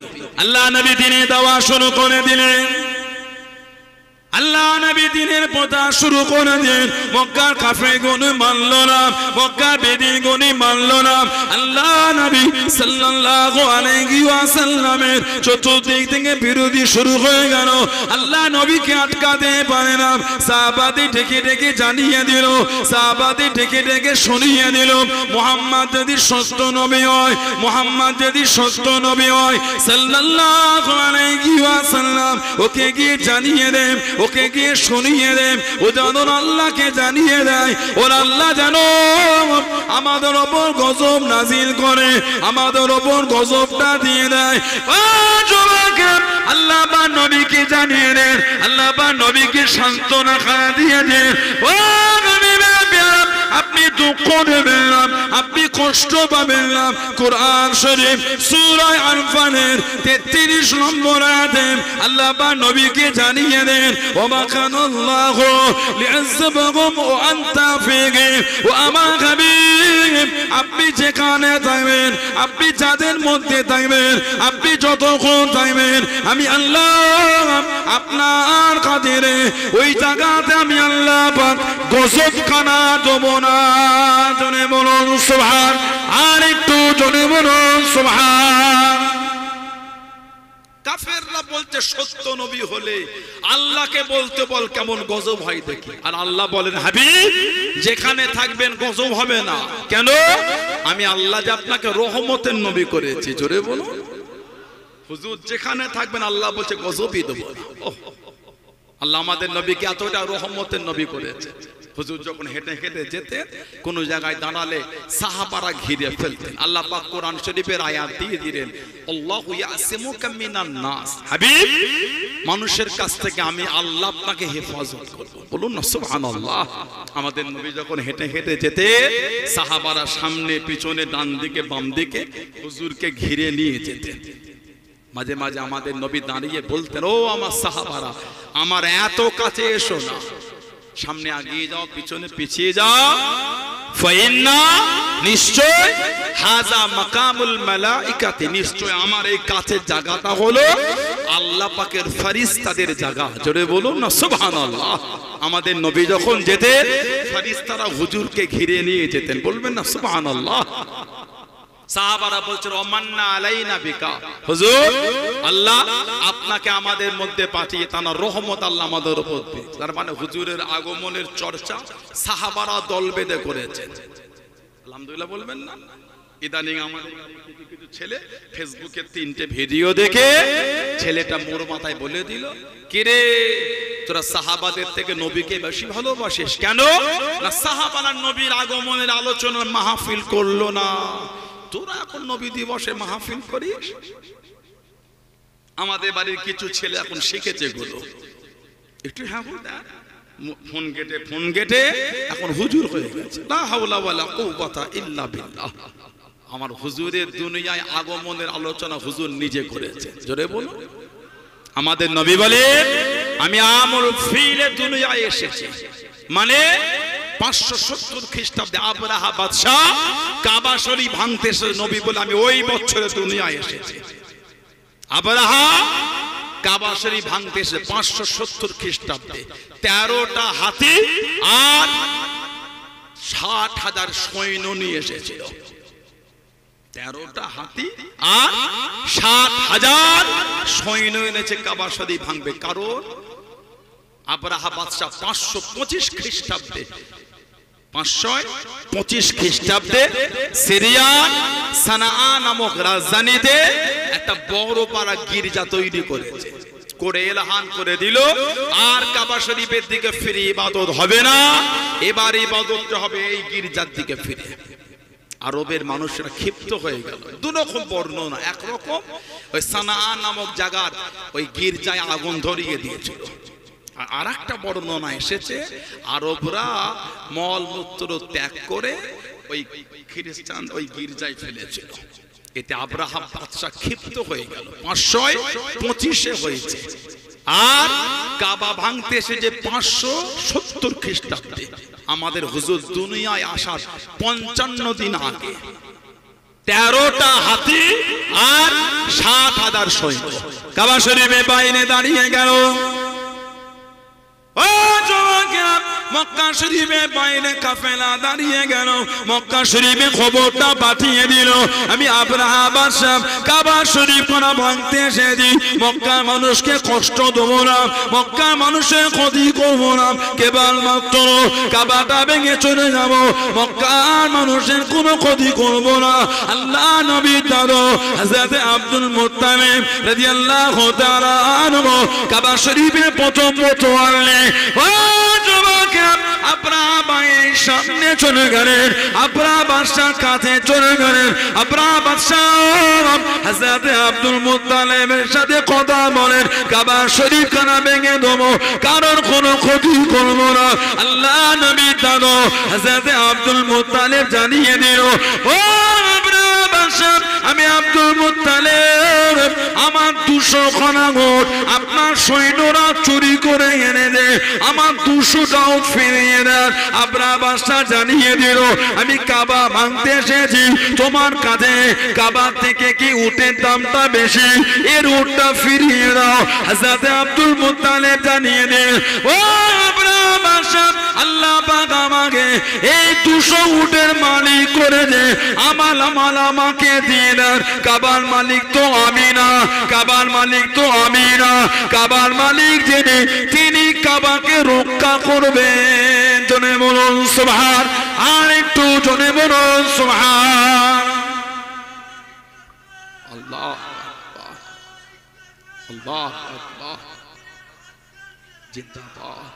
আল্লাহ নবী দিনে দাওয়া শুরু করে দিলেন। আল্লাহ নবী দিনের পথা শুরু করে দেন। মক্কার কাফেরগণ মানল না, মক্কার বেদীগণ মানল না। আল্লাহ নবী সাল্লাল্লাহু আলাইহি ওয়াসাল্লামের চতুর্দিক থেকে বিরোধী শুরু হয়ে গেল। আল্লাহ নবীকে আটকাতে পারে না। সাহাবাদের ডেকে ডেকে জানিয়ে দিল, সাহাবাদের ডেকে ডেকে শুনিয়ে দিল, মুহাম্মদ যদি সত্য নবী হয়, মুহাম্মদ যদি সত্য নবী হয় সাল্লাল্লাহু আলাইহি ওয়াসাল্লাম ওকে গিয়ে জানিয়ে দেন, ওকে গিয়ে শুনিয়ে দেন, ও যেন আল্লাহকে জানিয়ে দেয়, ওর আল্লাহ যেন আমাদের ওপর গজব নাজিল করে, আমাদের ওপর গজবটা দিয়ে দেয়। আল্লাহ বা নবীকে জানিয়ে দেন, আল্লাহ বা নবীকে সান্ত্বনা খাওয়া দিয়ে দেন। ও নবী আপনি দুঃখ নেবেন না, আপনি কষ্ট পাবেন না। কোরআন শরীফ সূরা আনফালের 33 নম্বর আয়াতে আল্লাহ বা নবীকে জানিয়ে দেন, ওমা কানাল্লাহু লিয়াযবাহুম ওয়া আনতা ফীহিম ওয়া আমা হাবিব, আপনি যেখানে থাকবেন, আপনি যাদের মধ্যে থাকবেন, আপনি যতক্ষণ থাকবেন, আমি আল্লাহ আপনার খাতিরে ওই জায়গাতে আমি আল্লাহ পাক গজব খানা দেব না। জনে বলুন সুবহান, আর একটু জনে বলুন সুবহান। কাফেররা বলতে সত্য নবী হলে আল্লাহকে বলতে বল কেমন গজব হয় দেখি। আর আল্লাহ বলেন হাবিব যেখানে থাকবেন গজব হবে না। কেন? আমি আল্লাহ যে আপনাকে রহমতের নবী করেছি। জোরে বলুন। হুজুর যেখানে থাকবেন আল্লাহ বলছে গজবই দেব না। আল্লাহ আমাদের নবীকে এতটা রহমতের নবী করেছে। হুজুর যখন হেঁটে হেঁটে যেতেন, কোন জায়গায় দাঁড়ালে সাহাবারা ঘিরে ফেলতেন। আল্লাহ পাক কোরআন শরীফের আয়াত দিয়ে দিলেন, আল্লাহু ইয়াসিমুকা মিনান নাস, হাবিব মানুষের কাছ থেকে আমি আল্লাহ আপনাকে হেফাজত করব। বলুন না সুবহানাল্লাহ। আমাদের নবী যখন হেঁটে হেঁটে যেতে, সাহাবারা সামনে পিছনে ডান দিকে বাম দিকে হুজুরকে ঘিরে নিয়ে যেতেন। মাঝে মাঝে আমাদের নবী দাঁড়িয়ে বলতেন, ও আমার সাহাবারা আমার এত কাছে এসো না, সামনে আগিয়ে যাও, পিছনে পিছিয়ে যাও। ফাইন্না নিশ্চয় হাযা মাকামুল মালাইকাতি, নিশ্চয় আমার এই কাছের জায়গাটা হলো আল্লাহ পাকের ফেরেশতাদের জায়গা। জোরে বলুন না সুবহানাল্লাহ। আমাদের নবী যখন যেতেন ফেরেশতারা হুজুরকে ঘিরে নিয়ে যেতেন। বলবেন না সুবহানাল্লাহ। সাহাবারা বলছেন ওমান্না আলাইনা বিকা, হুজুর আল্লাহ আপনাকে আমাদের মধ্যে পাঠিয়ে তার রহমত আল্লাহ আমাদের উপর দিয়েছে। তার মানে হুজুরের আগমনের চর্চা সাহাবারা দল বেঁধে করেছেন। আলহামদুলিল্লাহ বলবেন না। ইদানিং আমাদের কিছু ছেলে ফেসবুকে 3টে ভিডিও দেখে ছেলেটা মোর মাথায় বলে দিল, কিরে তোরা সাহাবাদের থেকে নবীকে বেশি ভালোবাসিস কেন? না সাহাবারা নবীর আগমনের আলোচনার মাহফিল করলো না, তোরা এখন নবী দিবসে মাহফিল করিস। আমাদের বাড়ির কিছু ছেলে এখন শিখেছে গুলো, একটু হ্যাঁ ফোন গেটে এখন হুজুর হয়ে গেছে। লা হাওলা ওয়ালা কুওয়াতা ইল্লা বিল্লাহ। আমার হুজুরের দুনিয়ায় আগমনের আলোচনা হুজুর নিজে করেছে। জোরে বলো। আমাদের নবী বলে আমি আমল ফিলে দুনিয়ায় এসেছি, মানে 570 খ্রিস্টাব্দে আবরাহা বাদশাহ কাবা শরীফ ভাঙতে এসে নবী বলে আমি ওই বছরে দুনিয়ায় এসেছি। আবরাহা কাবা শরীফ ভাঙতে এসে 570 খ্রিস্টাব্দে 13টা হাতি আর 60,000 সৈন্য নিয়ে এসেছিল। 13টা হাতি আর 60,000 সৈন্য এনেছে কাবা শরীফ ভাঙবে। কারণ আবরাহা বাদশাহ 525 খ্রিস্টাব্দে 525 খ্রিস্টাব্দে সিরিয়ার সানাআ নামক রাজধানীতে একটা বড় পাড়া গির্জা তৈরি করেছে, করে এলান করে দিল আর কাবা শরীফের দিকে ফিরে ইবাদত হবে না, এবার ইবাদতটা হবে এই গির্জার দিকে ফিরে। আরবের মানুষরা ক্ষিপ্ত হয়ে গেল। দুরকম বর্ণনা, একরকম ওই সানাআ নামক জায়গার ওই গির্জায় আগুন ধরিয়ে দিয়েছিল, আর একটা বর্ণনা এসেছে আরবরা মলমূত্র ত্যাগ করে ওই খ্রিস্টান ওই গির্জায় ফেলেছিল। এতে আব্রাহাম বাদশা ক্ষিপ্ত হয়ে গেল। 525 হয়েছে আর কাবা ভাঙতে এসে যে 570 খ্রিস্টাব্দে আমাদের হুজুর দুনিয়ায় আসার 55 দিন আগে 13টা হাতি আর 60,000 সৈন্য কাবা শরীফে বাইরে দাঁড়িয়ে গেল। ও যুবকেরা, মক্কা শরীফে বাইরে কাফেলা দাঁড়িয়ে গেল। মক্কা শরীফে খবরটা পাঠিয়ে দিল, আমি আবরাহা বাদশা কাবা শরীফ কোনা ভাঙতে এসেছি। মক্কার মানুষকে কষ্ট দেবো না, মক্কার মানুষের ক্ষতি করবো না, কেবলমাত্র কাবাটা ভেঙে চলে যাব, মক্কার মানুষের কোনো ক্ষতি করবো না। আল্লাহ নবীর দাদু হযরত আব্দুল মুত্তালিব রাদিয়াল্লাহু তাআলা আনহু কাবা শরীফে প্রথম আনলে। ও যুবকেরা, আপনারা বাইরের সামনে চলে গেলেন, আপনারা বাদশার কাছে চলে গেলেন। আপনারা বাদশা হযরত আব্দুল মুত্তালিবের সাথে কথা বলেন, কাবা শরীফ খানা ভেঙে দেবো, কারণ কোনো ক্ষতি করবো না। আল্লাহ নবী দাদু হযরত আব্দুল মুত্তালিব জানিয়ে দিল, ও আপনারা বাদশা, আমি আব্দুল মুত্তালিব আমার 200 খানা গোট আপনার সৈন্যরা চুরি করে এনে দে, আমার 200টা উট ফিরিয়ে দেন। আপনার বাদশা জানিয়ে দিল, আমি কাবা ভাঙতে এসেছি, তোমার কাছে কাবা থেকে কি উটের দামটা বেশি, এর উটটা ফিরিয়ে দাও। হযরত আব্দুল মুত্তালিব জানিয়ে দিল, ও আপনার বাদশা, আল্লাহ পাক আমাকে এই 200 উটের মালিক করে দে, আমাল আমাকে দিয়ে দেন। কাবার মালিক তো আমি না, কাবার মালিক তো আমি না, কাবার মালিক যিনি তিনি কাবাকে রক্ষা করবেন। জনে বলুন সুবহান, আর একটু জনে বলুন সুবহান। আল্লাহ আল্লাহ আল্লাহ, জিন্দাবাদ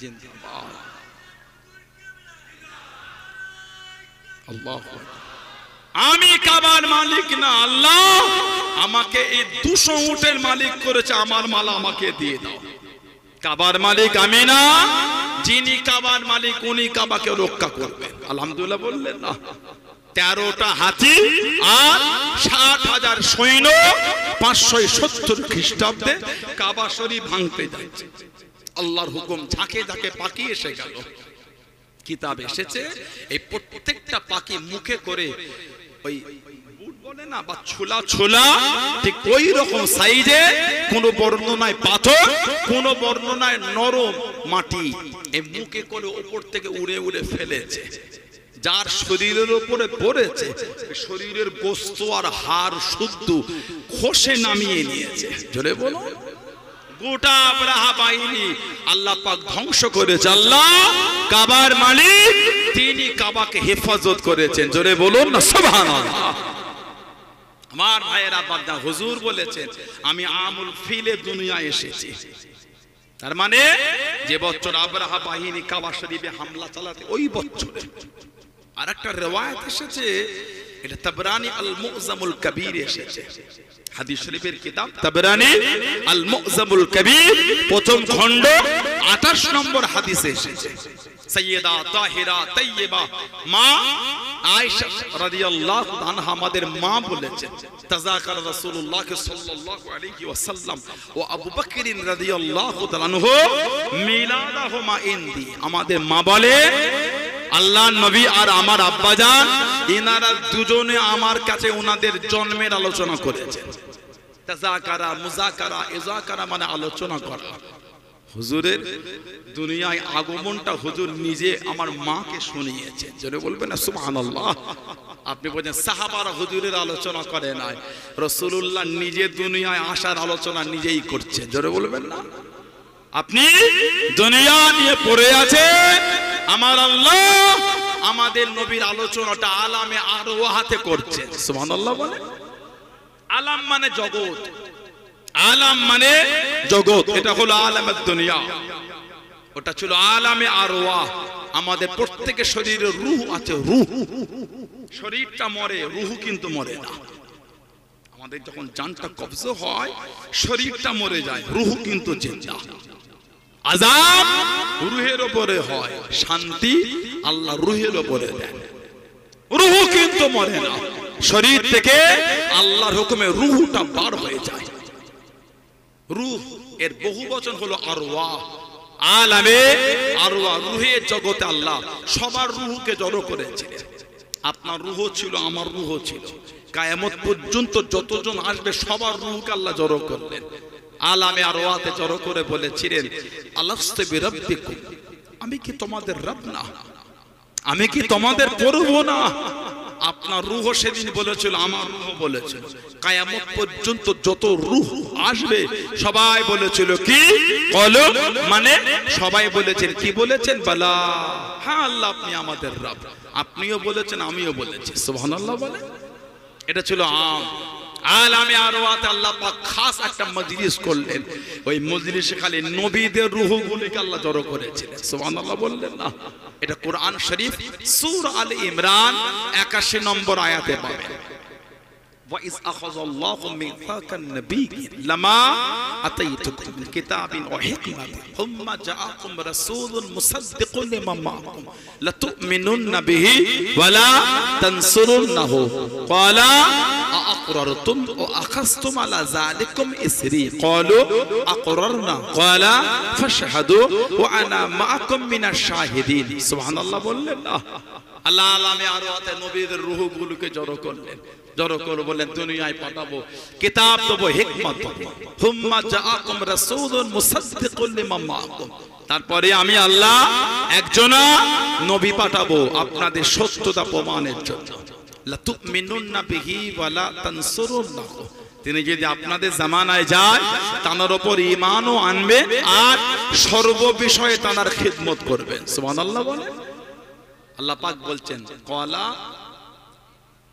জিন্দাবাদ, আল্লাহ। আমি কাবার মালিক না, আল্লাহ আমাকে এই 200 উটের মালিক করেছে, আমার মাল আমাকে দিয়ে দাও। কাবার মালিক আমি না, যিনি কাবার মালিক উনি কাবাকে রক্ষা করবেন। আলহামদুলিল্লাহ বললেন না? 13টা হাতি আর 60,000 সৈন্য 570 খ্রিস্টাব্দে কাবা শরীফ ভাঙতে যাচ্ছে। আল্লাহর হুকুম, ঝাঁকে ঝাঁকে পাখি এসে গেল। কিতাব এসেছে এই প্রত্যেকটা পাখি মুখে করে ওই বুট বলে না বা ছোলা ছোলা, ঠিক ওই রকম সাইজে, কোন বর্ণনায় পাথর, কোন বর্ণনায় নরম মাটি, এই মুখে করে উপর থেকে উড়ে উড়ে ফেলেছে। যার শরীরের উপরে পড়েছে শরীরের গোস্ত আর হাড় শুদ্ধ খসে নামিয়ে নিয়েছে। জোরে বলো, গোটা আবরাহা বাহিনী আল্লাহ পাক ধ্বংস করেছে। আল্লাহ কাবার মালিক, তিনি কাবাকে হেফাজত করেছেন। জোরে বলুন না সুবহানাল্লাহ। আমার ভাইয়েরা, বাদা হুজুর বলেছেন আমি আমুল ফিলে দুনিয়ায় এসেছি, তার মানে যে বছর আবরাহা বাহিনী কাবা শরীফে হামলা চালাতে ওই বছরে। আর একটা রিওয়ায়াত এসেছে, এটা তাবরানি আল মু'জামুল কবির এসেছে, হাদিস শরীফের কিতাব তাবরানি আল মু'জামুল কবির প্রথম খণ্ড 28 নম্বর হাদিসে এসেছে। সাইয়্যিদা তাহিরা তাইয়্যিবা মা আয়েশা রাদিয়াল্লাহু আনহা আমাদের মা বলেছেন, তাযাকার রাসূলুল্লাহ সাল্লাল্লাহু আলাইহি ওয়াসাল্লাম ও আবু বকর রাদিয়াল্লাহু তাআলা আনহু মিলাদাহুমা ইনদি। আমাদের মা বলে আল্লাহ নবী আর আমার আব্বাজান ইনারা দুজনে আমার কাছে ওনাদের জন্মের আলোচনা করেছেন। তাযাকারা, মুযাকারা, ইযাকারা মানে আলোচনা করা। হুজুরের দুনিয়ায় আগমনটা হুজুর নিজে আমার মাকে শুনিয়েছেন। জোরে বলবেন না সুবহানাল্লাহ। আপনি বলেন সাহাবারা হুজুরের আলোচনা করে নাই, রাসূলুল্লাহ নিজে দুনিয়ায় আসার আলোচনা নিজেই করছেন। জোরে বলবেন না? আপনি দুনিয়া নিয়ে পড়ে আছে, আমার আল্লাহ আমাদের নবীর আলোচনাটা আলামে আরওয়াহাতে করছেন। সুবহানাল্লাহ বলে। আলাম মানে জগৎ, আলাম মানে জগৎ, এটা হলো আলামের দুনিয়া, ওটা ছিল আলামে আরওয়াহ। আমাদের প্রত্যেকের শরীরে রূহ আছে, রূহ। শরীরটা মরে, রূহ কিন্তু মরে না। আমাদের যখন জানটা কবজ হয় শরীরটা মরে যায়, রূহ কিন্তু জিন্দা। আযাব রূহের উপরে হয়, শান্তি আল্লাহ রূহের উপরে দেন। রূহ কিন্তু মরে না, শরীর থেকে আল্লাহর হুকুমে রূহটা বার হয়ে যায়। রূহ এর বহু বচন হলো আরওয়াহ। আলামে আরওয়াহ, রূহের জগতে আল্লাহ সবার রূহকে জড়ো করেছে। আপনার রূহ ছিল, আমার রূহ ছিল। কিয়ামত পর্যন্ত যতজন আসবে সবার রূহকে আল্লাহ জড়ো করলেন, আলামে আরওয়াতে জড়ো করে বলেছিলেন, আলাস্তু বিরাব্বিকুম, আমি কি তোমাদের রব না? আমি কি তোমাদের প্রভু না? আপনার রূহ সেদিন বলেছিল, আমার রূহ বলেছিল। কিয়ামত পর্যন্ত যত রূহ আসবে সবাই বলেছিল কি? কলু, মানে সবাই বলেছেন কি বলেছেন? বালা, হ্যাঁ আল্লাহ আপনি আমাদের রব। আপনিও বলেছেন, আমিও বলেছি। সুবহানাল্লাহ বলে। এটা ছিল আলামে আরওয়াতে আল্লাহ পাক খাস একটা মজলিস করলেন। ওই মজলিসে খালি নবীদের রূহগুলোকে আল্লাহ জড়ো করেছিলেন। সুবহানাল্লাহ বললেন না? এটা কোরআন শরীফ সূরা আলে ইমরান 81 নম্বর আয়াতে পাবেন। وَإِذْ أَخَذَ اللَّهُ مِيثَاقَ النَّبِيِّينَ لَمَا آتَيْتُكُم مِّن كِتَابٍ وَحِكْمَةٍ ثُمَّ جَاءَكُمْ رَسُولٌ مُصَدِّقٌ لِّمَا مَعَكُمْ لَتُؤْمِنُنَّ بِهِ وَلَا تَنصُرُنَّهُ قَالَ أَأَقْرَرْتُمْ وَأَخَذْتُمْ عَلَى ذَلِكُمْ إِصْرِي قَالُوا أَقْرَرْنَا قَالَ فَاشْهَدُوا وَأَنَا مَعَكُمْ مِنَ الشَّاهِدِينَ সুবহানাল্লাহ বললেন না? আল্লাহ আলামে আরওয়াতে নবীদের রূহগুলোকে জড়ো করলেন, জড়ো করে বলেন দুনিয়ায় পাঠাবো, কিতাব দেবো, হিকমত দেবো। হুম্মা জাআকুম রাসূলুন মুসাদ্দিকুন লিমা মাআকুম, তারপরে আমি আল্লাহ একজন নবী পাঠাবো আপনাদের সত্যতা প্রমাণের জন্য। লা তুমিনুন্না বিহি ওয়া লা তানসুরুন্নাহু, তিনি যদি আপনাদের জামানায় যায় তার উপর ঈমানও আনবেন আর সর্ব বিষয়ে তার খিদমত করবেন। সুবহানাল্লাহ বলেন। আল্লাহ পাক বলছেন, ক্বালা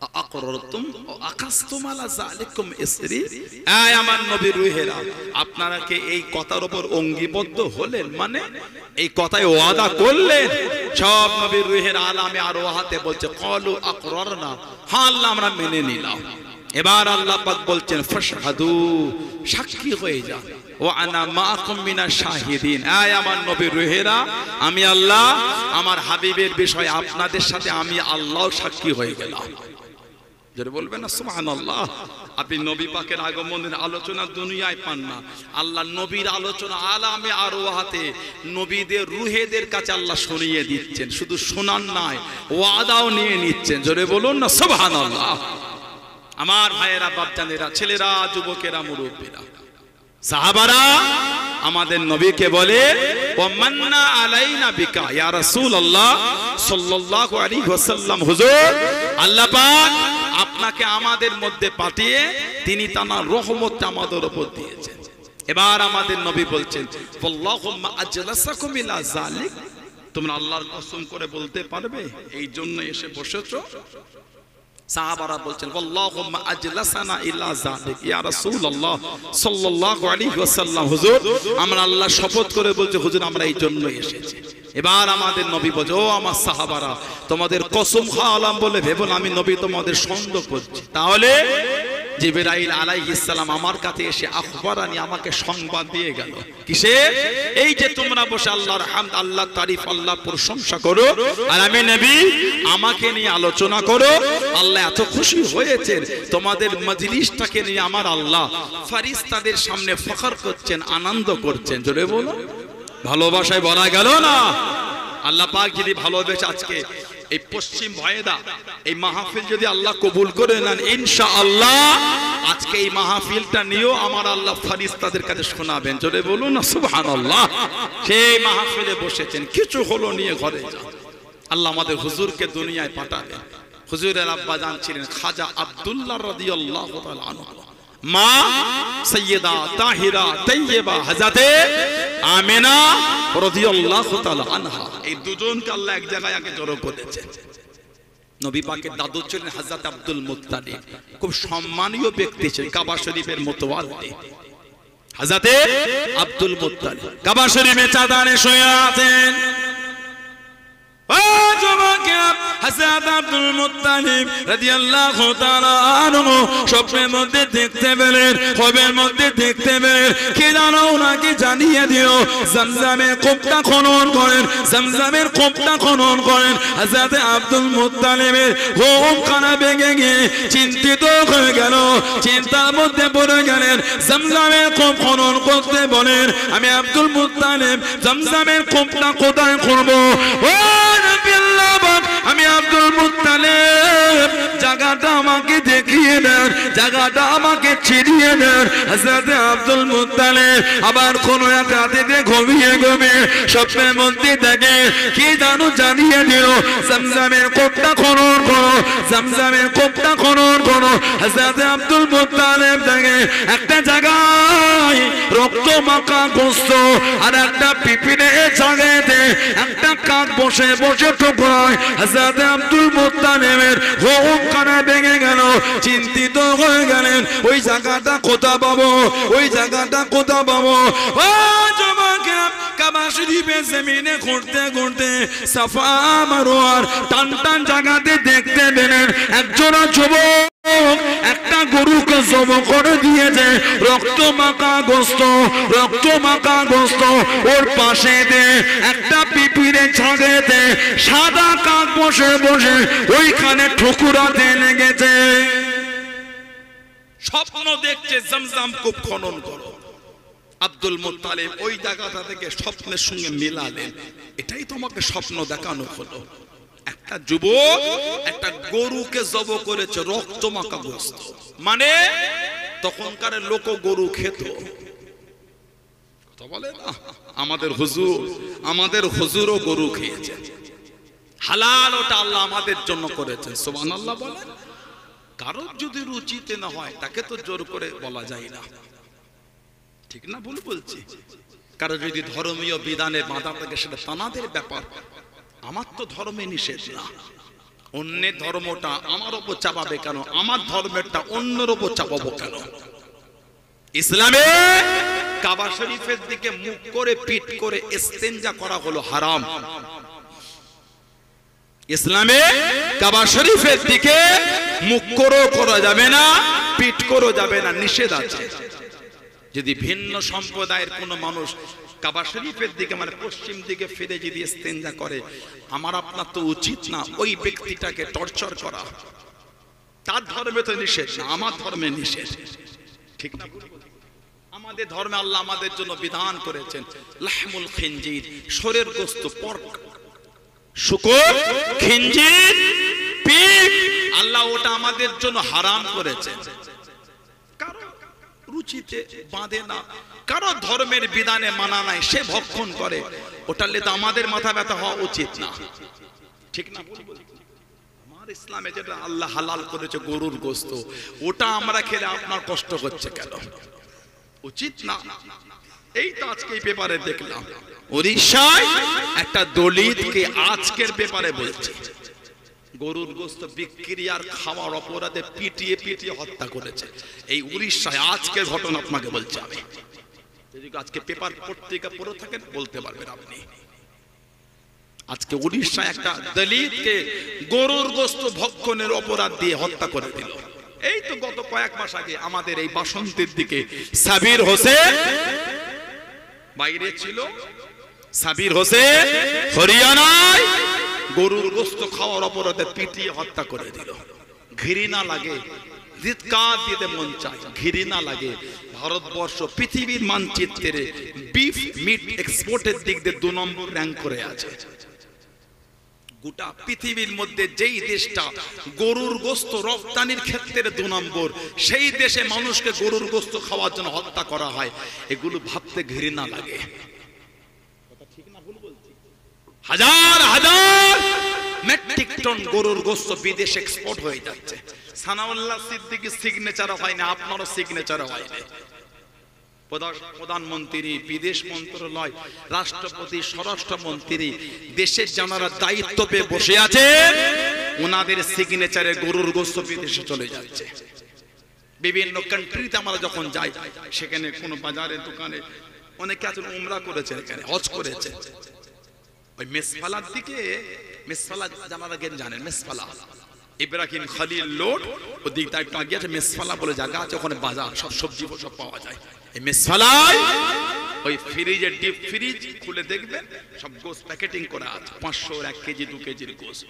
আআকরারতুম ওয়া আকাসতুম আলা যালিকুম ইসরি, এই আমার নবীর রূহেরা, আপনারা কি এই কথার উপর অঙ্গীবদ্ধ হলেন, মানে এই কথায় ওয়াদা করলেন? সব নবীর রূহের আলামে আরওয়াতে বলছে ক্বালু আকরারনা, হ্যাঁ আল্লাহ আমরা মেনে নিলাম। এবার আল্লাহ পাক বলছেন ফাশহাদু, সাক্ষী হয়ে যান, ওয়া আনা মাআকুম মিনাশ শাহিদিন, এই আমার নবীর রূহেরা, আমি আল্লাহ আমার হাবিবের বিষয়ে আপনাদের সাথে আমি আল্লাহ সাক্ষী হয়ে গেলাম। যারা বলবেন না সুবহানাল্লাহ। আপনি নবী পাকের আগমনের আলোচনা দুনিয়ায় পান না, আল্লাহ নবীর আলোচনা আলামে আরওয়াতে নবীদের রূহেদের কাছে আল্লাহ শুনিয়ে দিচ্ছেন। শুধু শোনান নয়, ওয়াদাও নিয়ে নিচ্ছেন। জোরে বলুন না সুবহানাল্লাহ। আমার ভাইয়েরা, বাপজানেরা, ছেলেরা, যুবকেরা, মুরব্বীরা, সাহাবারা আমাদের নবীকে বলে, ওয়া মান্না আলাইনা বিকা ইয়া রাসূলুল্লাহ সাল্লাল্লাহু আলাইহি ওয়াসাল্লাম, হুজুর আল্লাহ পাক আপনাকে আমাদের মধ্যে পাঠিয়ে তিনি তার রহমতটা আমাদের উপর দিয়েছেন। এবার আমাদের নবী বলছেন, আল্লাহুম্মা আজলাসাকুম ইলা যালিক, তোমরা আল্লাহর কসম করে বলতে পারবে এই জন্য এসে বসেছো? সাহাবারা বলছেন, আল্লাহুম্মা আজলাসানা ইলা যালিক ইয়া রাসূলুল্লাহ সাল্লাল্লাহু আলাইহি ওয়াসাল্লাম, হুজুর আমরা আল্লাহ শপথ করে বলছি হুজুর আমরা এই জন্য এসেছি। এবার আমাদের নবী বলে, ও আমার সাহাবারা, তোমাদের কসম খাওয়ালাম বলে ভেবো না আমি নবী তোমাদের সন্দেহ করছি। তাহলে জিবরাইল আলাইহিস সালাম আমার কাছে এসে আখবরানি, আমাকে সংবাদ দিয়ে গেল, কিসে? এই যে তোমরা বসে আল্লাহর হামদ, আল্লাহর তারিফ, আল্লাহর প্রশংসা করো, আর আমি নবী আমাকে নিয়ে আলোচনা করো। আল্লাহ এত খুশি হয়েছেন তোমাদের মজলিসটাকে নিয়ে, আমার আল্লাহ ফেরেশতাদের সামনে ফখর করছেন, আনন্দ করছেন। জোরে বলো, ভালোবাসায় বলা গেল না? আল্লাহ পাক যদি ভালোবেসে আজকে এই পশ্চিম ভয়েদা এই মাহফিল যদি আল্লাহ কবুল করে নেন, ইনশাআল্লাহ আজকে এই মাহফিলটা নিয়েও আমার আল্লাহ ফেরেশতাদের কাছে শোনাবেন। জোরে বলুন না সুবহানাল্লাহ। সেই মাহফিলে বসেছেন, কিছু হলো নিয়ে ঘরে যান। আল্লাহ আমাদের হুজুরকে দুনিয়ায় পাঠাবেন। হুজুরের আব্বা জান ছিলেন খাজা আব্দুল্লাহ রাদিয়াল্লাহু তাআলা আনহু, মা সাইয়্যিদা তাহিরা তাইয়্যিবা হযরতে আমিনা রাদিয়াল্লাহু তাআলা আনহা, এই দুজনকে আল্লাহ এক জায়গায় আগে জড়ো করেছেন। নবী পাকের দাদু ছিলেন হযরত আব্দুল মুত্তালিব, খুব সম্মানীয় ব্যক্তি ছিলেন, কাবা শরীফের মুতাওয়াল্লি হযরতে আব্দুল মুত্তালিব কাবা শরীফে চাঁদানে শুয়ে আছেন। হযরত আব্দুল মুত্তালিব রাদিয়াল্লাহু তাআলা আনহু স্বপ্নের মধ্যে দেখতে পেলেন, খবের মধ্যে দেখতে পেলেন, কে জানো ওনাকে জানিয়ে দিও জমজমের কূপটা খনন করেন, জমজমের কূপটা খনন করেন। হযরত আব্দুল মুত্তালিবের ঘুম কানা ভেঙে গিয়ে চিন্তিত হয়ে গেল, চিন্তার মধ্যে পড়ে গেলেন। জমজমের কূপ খনন করতে বলেন, আমি আব্দুল মুত্তালিব জমজমের কূপটা কোথায় করব? ও নবী আল্লাহ, আমি আব্দুল মুত্তালিব জায়গাটা আমাকে দেখিয়ে দেন, জায়গাটা আমাকে চিনিয়ে দেন। হযরত আব্দুল মুত্তালিব আবার কোন এক রাতে ঘুমিয়ে ঘুমিয়ে স্বপ্নের মধ্যে দেখে কি জানো জানিয়ে দিল, জমজমের কূপটা খনন করো, জমজমের কূপটা খনন করো। হযরত আব্দুল মুত্তালিব দেখে একটা জায়গায় রক্ত মাখা গোশত আর একটা পিপিড়ে জায়গাতে একটা কাক বসে বসে ঠোকরায়। হযরত আব্দুল মুত্তালিবের ঘুম কানা ভেঙে গেল, চিন্তিত হয়ে গেলেন ওই জায়গাটা কোথা পাবো, ওই জায়গাটা কোথা পাবো। ও যুবকেরা, কাবা শরীফের জমিনে ঘুরতে ঘুরতে সাফা মারওয়ার টান টান জায়গাতে দেখতে পেলেন একজন যুবক একটা গরুকে জবাই করে দিয়েছে, রক্ত মাখা গোশত, রক্ত মাখা গোশত। ওর পাশে একটা পিপিড়ে ছাগেতে সাদা কাক বসে বসে ওইখানে ঠুকুরাতে লেগেছে। স্বপ্ন দেখছে জমজম কূপ খনন করো। আব্দুল মুত্তালিব ওই জায়গাটা থেকে স্বপ্নের সঙ্গে মিলালেন, এটাই তোমাকে স্বপ্ন দেখানো হলো। একটা যুবক একটা গরুকে জবাই করেছে, রক্ত মাখা গোশত। মানে তখনকার লোক গরু খেত, কথা বলে না আমাদের হুজুরও গরু খেয়েছে, হালাল, ওটা আল্লাহ আমাদের জন্য করেছেন। সুবহানাল্লাহ বলেন। কারোর যদি রুচিতে না হয় তাকে তো জোর করে বলা যায় না, ঠিক না ভুল বলছি? কারো যদি ধর্মীয় বিধানে বাধা থাকে সেটা তানাদের ব্যাপার, আমার তো ধর্মে নিষেধ না। অন্যের ধর্মটা আমার উপর চাপাবে কেন? আমার ধর্মেরটা অন্যের উপর চাপাবো কেন? ইসলামে কাবা শরীফের দিকে মুখ করে পিঠ করে ইস্তেঞ্জা করা হলো হারাম। ইসলামে কাবা শরীফের দিকে মুখ করেও করা যাবে না, পিঠ করেও যাবে না, নিষেধ আছে। যদি ভিন্ন সম্প্রদায়ের কোনো মানুষ কাবা শরীফের দিকে মানে পশ্চিম দিকে ফিরে যদি ইস্তেঞ্জা করে, আমার আপনার তো উচিত না ওই ব্যক্তিটাকে টর্চার করা। তার ধর্মে তো নিষেধ না, আমার ধর্মে নিষেধ, ঠিক না? আমাদের ধর্মে আল্লাহ আমাদের জন্য বিধান করেছেন লাহমুল খিনজির, শরীর গোশত, পর্ক, শুকর, খিনজির, পিগ, আল্লাহ ওটা আমাদের জন্য হারাম করেছেন। কারো রুচিতে বাঁধে না, কারো ধর্মের বিধানে মানা নাই, সে ভক্ষণ করে, ওটালে তো আমাদের মাথা ব্যথা হওয়া উচিত না, ঠিক না? আমার ইসলামে যেটা আল্লাহ হালাল করেছে গরুর গোশত, ওটা আমরা খেলে আপনার কষ্ট হচ্ছে কেন? উচিত না। এই তো আজকে এই পেপারে দেখলাম উড়িষ্যায় একটা দলিতকে আজকের পেপারে বলছে গরুর গোশত বিক্রি আর খাওয়ার অপরাধে পিটিয়ে পিটিয়ে হত্যা করেছে। এই উড়িষ্যায় আজকের ঘটনা আপনাকে বলছে আমি। যদি আজকে পেপার পত্রিকা পড়ে থাকেন বলতে পারবেন আপনি। আজকে উড়িষ্যায় একটা দলিতকে গরুর গোশত ভক্ষণের অপরাধ দিয়ে হত্যা করে দিল। এই তো গত কয়েক মাস আগে আমাদের এই বাসন্তীর দিকে সাবির হোসেন বাইরে ছিল, সাবির হোসেন হরিয়ানায় গরুর গোশত খাওয়ার অপরাধে পিটিয়ে হত্যা করে দিল। ঘৃণা লাগে, চিৎকার দিতে মন চায়, ঘৃণা লাগে। ভারতবর্ষ পৃথিবীর মানচিত্রে বিফ মিট এক্সপোর্টের দিক দিয়ে 2 নম্বর র্যাঙ্ক করে আছে। গোটা পৃথিবীর মধ্যে যেই দেশটা গরুর গোশত রপ্তানির ক্ষেত্রে 2 নম্বর, সেই দেশে মানুষকে গরুর গোশত খাওয়ার জন্য হত্যা করা হয়। এগুলো ভাবতে ঘৃণা লাগে। হাজার হাজার মেট্রিক টন গরুর গোশত বিদেশে এক্সপোর্ট হয়ে যাচ্ছে। সানাউল্লাহ সিদ্দিকীর সিগনেচার হয়নি, আপনারও সিগনেচার হয়নি। প্রধানমন্ত্রী, বিদেশ মন্ত্রণালয়, রাষ্ট্রপতি, স্বরাষ্ট্রমন্ত্রী, দেশের যারা দায়িত্ব পেয়ে বসে আছে, ওনাদের সিগনেচারে গরুর গোশত বিদেশে চলে যাচ্ছে। বিভিন্ন কান্ট্রিতে আমরা যখন যাই, সেখানে কোনো বাজারে দোকানে অনেকে আছেন উমরা করেছে, এখানে হজ করেছে, ওই মেসফালার দিকে, মেসফালা জানারা গেন জানেন, মেসফালা ইব্রাহিম খলিল লোড ওদিক একটু আগে আছে, মেসফালা বলে জায়গা আছে, ওখানে বাজার সব সবজি সব পাওয়া যায়। এই মেসফালায় ওই ফ্রিজের ডিপ ফ্রিজ খুলে দেখবেন সব গোশত প্যাকেটিং করা আছে, 500 1 কেজি 2 কেজির গোশত,